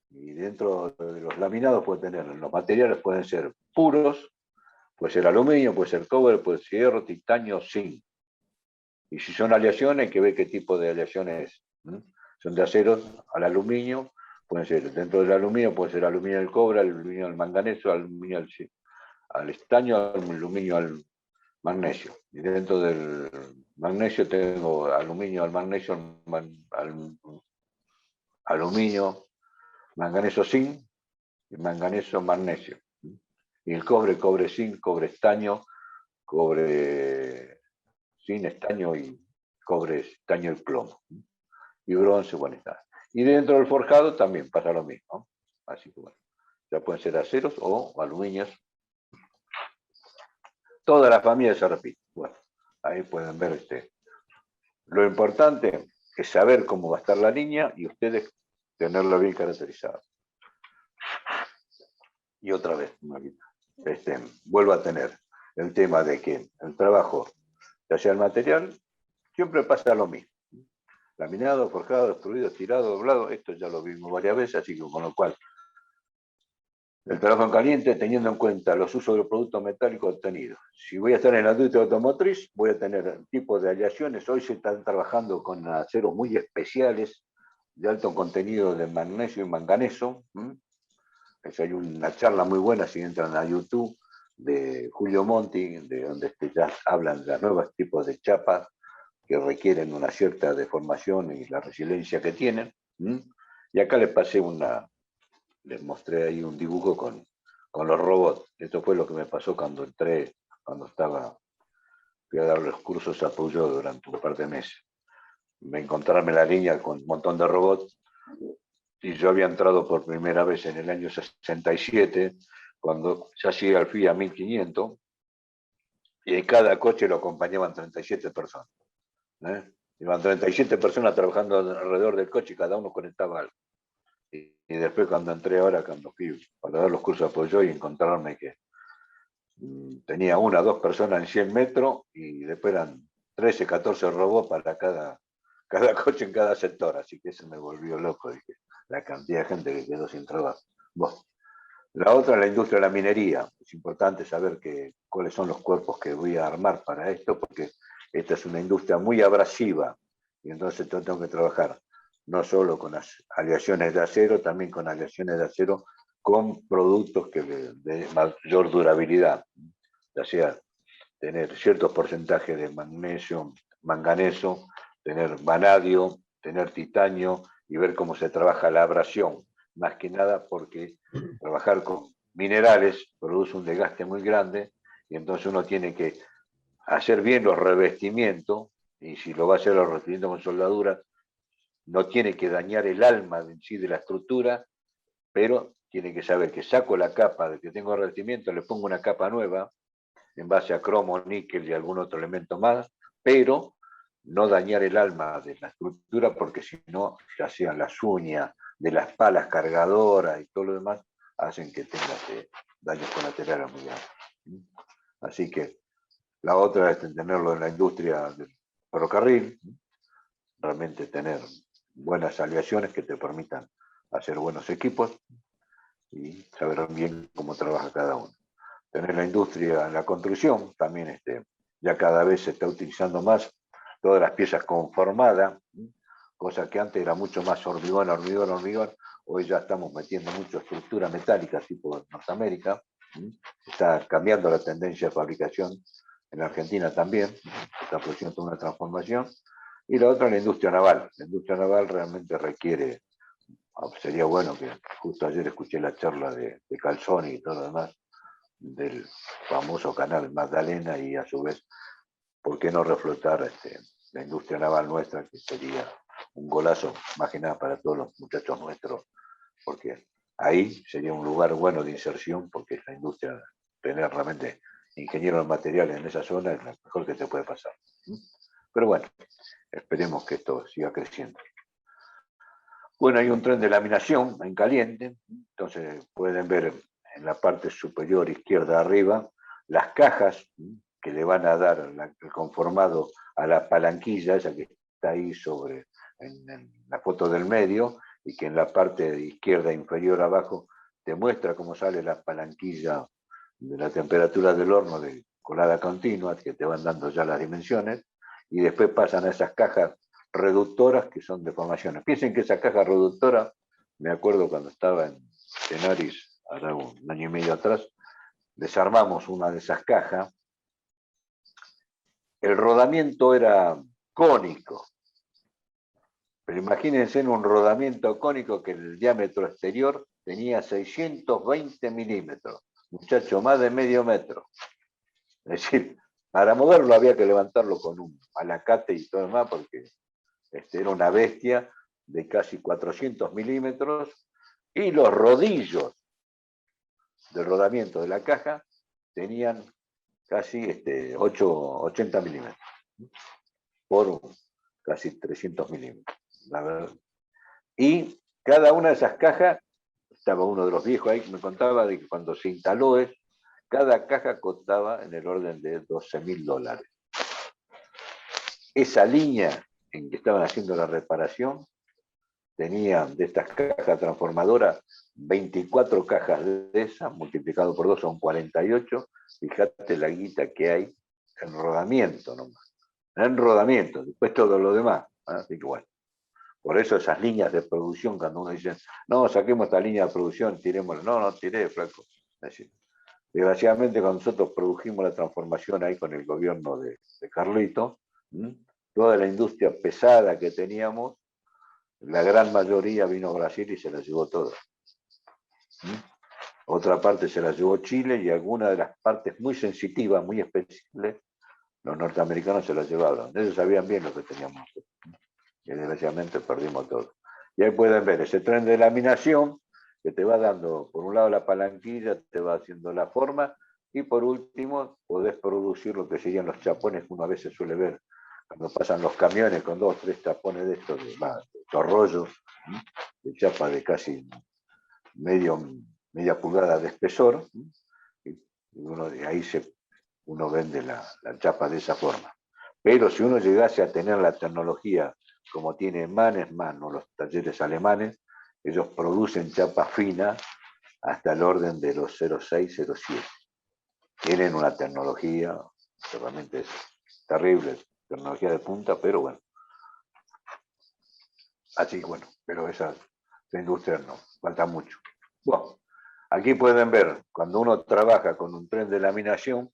Y dentro de los laminados pueden tener, los materiales pueden ser puros, puede ser aluminio, puede ser cobre, puede ser hierro, titanio, zinc. Y si son aleaciones, hay que ver qué tipo de aleaciones son de acero al aluminio, pueden ser dentro del aluminio, puede ser aluminio al cobre, aluminio al manganeso, aluminio al estaño, aluminio al magnesio. Y dentro del magnesio tengo aluminio al magnesio, aluminio, manganeso zinc y manganeso magnesio. Y el cobre, cobre zinc, cobre estaño, cobre zinc, estaño y cobre estaño y plomo. Y bronce, bueno, está. Y dentro del forjado también pasa lo mismo. Así que bueno, ya pueden ser aceros o aluminios. Toda la familia se repite. Bueno, ahí pueden ver Lo importante es saber cómo va a estar la línea y ustedes tenerlo bien caracterizado. Y otra vez, vuelvo a tener el tema de que el trabajo, ya sea el material, siempre pasa lo mismo. Laminado, forjado, extruido, estirado, doblado, esto ya lo vimos varias veces, así que con lo cual, el trabajo en caliente teniendo en cuenta los usos de los productos metálicos obtenidos. Si voy a estar en la industria automotriz, voy a tener tipos de aleaciones. Hoy se están trabajando con aceros muy especiales, de alto contenido de magnesio y manganeso. Hay una charla muy buena, si entran a YouTube, de Julio Monti, de donde ya hablan de los nuevos tipos de chapas que requieren una cierta deformación y la resiliencia que tienen. Y acá les pasé les mostré ahí un dibujo con los robots. Esto fue lo que me pasó cuando entré, fui a dar los cursos a Peugeot durante un par de meses. Me encontrarme la línea con un montón de robots, y yo había entrado por primera vez en el año 67, cuando ya llegué al FIA 1500, y en cada coche lo acompañaban 37 personas. Iban 37 personas trabajando alrededor del coche y cada uno conectaba algo. Y después cuando entré ahora, cuando fui para dar los cursos de apoyo y encontrarme que tenía 1 o 2 personas en 100 metros y después eran 13, 14 robots para cada coche en cada sector. Así que eso me volvió loco, dije, la cantidad de gente que quedó sin trabajo. Bueno, la otra es la industria de la minería. Es importante saber cuáles son los cuerpos que voy a armar para esto, porque esta es una industria muy abrasiva y entonces tengo que trabajar no solo con las aleaciones de acero, también con aleaciones de acero con productos de mayor durabilidad, ya sea tener ciertos porcentajes de magnesio, manganeso, tener vanadio, tener titanio y ver cómo se trabaja la abrasión, más que nada porque trabajar con minerales produce un desgaste muy grande y entonces uno tiene que hacer bien los revestimientos, y si lo va a hacer los revestimientos con soldadura, no tiene que dañar el alma en sí de la estructura, pero tiene que saber que saco la capa de que tengo revestimiento, le pongo una capa nueva en base a cromo, níquel y algún otro elemento más, pero no dañar el alma de la estructura, porque si no, ya sean las uñas de las palas cargadoras y todo lo demás, hacen que tengas daños colaterales muy grandes. Así que la otra es tenerlo en la industria del ferrocarril, realmente tener buenas aleaciones que te permitan hacer buenos equipos y saber bien cómo trabaja cada uno. Tener la industria en la construcción, también ya cada vez se está utilizando más todas las piezas conformadas, cosa que antes era mucho más hormigón, hormigón, hormigón. Hoy ya estamos metiendo mucho estructura metálica, tipo Norteamérica. Está cambiando la tendencia de fabricación en Argentina también, está produciendo una transformación. Y la otra, la industria naval. La industria naval realmente requiere, sería bueno que justo ayer escuché la charla de Calzoni y todo lo demás, del famoso canal Magdalena, y a su vez, ¿por qué no reflotar la industria naval nuestra, que sería un golazo, más que nada para todos los muchachos nuestros, porque ahí sería un lugar bueno de inserción, porque la industria, tener realmente ingenieros en materiales en esa zona es lo mejor que te puede pasar. Pero bueno, esperemos que esto siga creciendo. Bueno, hay un tren de laminación en caliente, entonces pueden ver en la parte superior izquierda arriba las cajas que le van a dar el conformado a la palanquilla, esa que está ahí sobre en la foto del medio, y que en la parte izquierda inferior abajo te muestra cómo sale la palanquilla de la temperatura del horno de colada continua, que te van dando ya las dimensiones, y después pasan a esas cajas reductoras que son deformaciones. Piensen que esa caja reductora, me acuerdo cuando estaba en Tenaris, ahora un año y medio atrás, desarmamos una de esas cajas. El rodamiento era cónico, pero imagínense en un rodamiento cónico que el diámetro exterior tenía 620 milímetros, muchacho, más de medio metro. Es decir, para moverlo había que levantarlo con un alacate y todo demás, porque era una bestia de casi 400 milímetros, y los rodillos del rodamiento de la caja tenían casi 80 milímetros, por casi 300 milímetros, la verdad. Y cada una de esas cajas, estaba uno de los viejos ahí que me contaba de que cuando se instaló cada caja costaba en el orden de $12.000. Esa línea en que estaban haciendo la reparación tenía de estas cajas transformadoras 24 cajas de esas, multiplicado por 2 son 48. Fíjate la guita que hay en rodamiento nomás. En rodamiento, después todo lo demás. Así que bueno, por eso esas líneas de producción, cuando uno dice, no, saquemos esta línea de producción, tirémosla. No, no tiré, flaco. Es decir, desgraciadamente cuando nosotros produjimos la transformación ahí con el gobierno de Carlito, toda la industria pesada que teníamos, la gran mayoría vino a Brasil y se la llevó toda. Otra parte se la llevó Chile y algunas de las partes muy sensitivas, muy especiales, los norteamericanos se las llevaron. Ellos sabían bien lo que teníamos. Y desgraciadamente perdimos todo. Y ahí pueden ver ese tren de laminación que te va dando, por un lado la palanquilla, te va haciendo la forma, y por último podés producir lo que serían los chapones que uno a veces suele ver cuando pasan los camiones con 2 o 3 tapones de estos, de estos rollos, de chapa de casi media pulgada de espesor, y ahí uno vende la chapa de esa forma. Pero si uno llegase a tener la tecnología como tiene Mannesmann o los talleres alemanes, ellos producen chapa fina hasta el orden de los 0,6, 0,7. Tienen una tecnología que realmente es terrible, tecnología de punta, pero bueno. Así que bueno, pero esa industria no, falta mucho. Bueno, aquí pueden ver, cuando uno trabaja con un tren de laminación,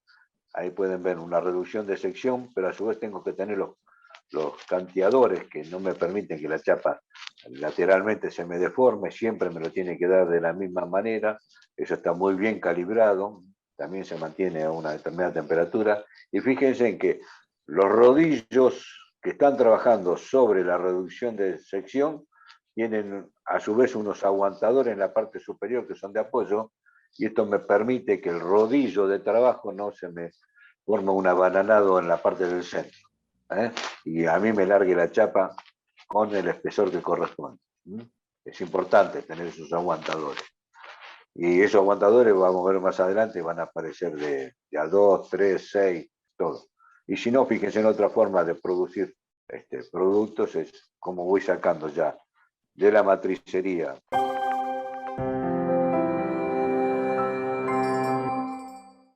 ahí pueden ver una reducción de sección, pero a su vez tengo que tener los canteadores que no me permiten que la chapa lateralmente se me deforme, siempre me lo tiene que dar de la misma manera, eso está muy bien calibrado, también se mantiene a una determinada temperatura, y fíjense en que los rodillos que están trabajando sobre la reducción de sección tienen a su vez unos aguantadores en la parte superior que son de apoyo, y esto me permite que el rodillo de trabajo no se me forme un abananado en la parte del centro, y a mí me largue la chapa con el espesor que corresponde. Es importante tener esos aguantadores. Y esos aguantadores, vamos a ver más adelante, van a aparecer de a 2, 3, 6, todo. Y si no, fíjense en otra forma de producir productos, es como voy sacando ya de la matricería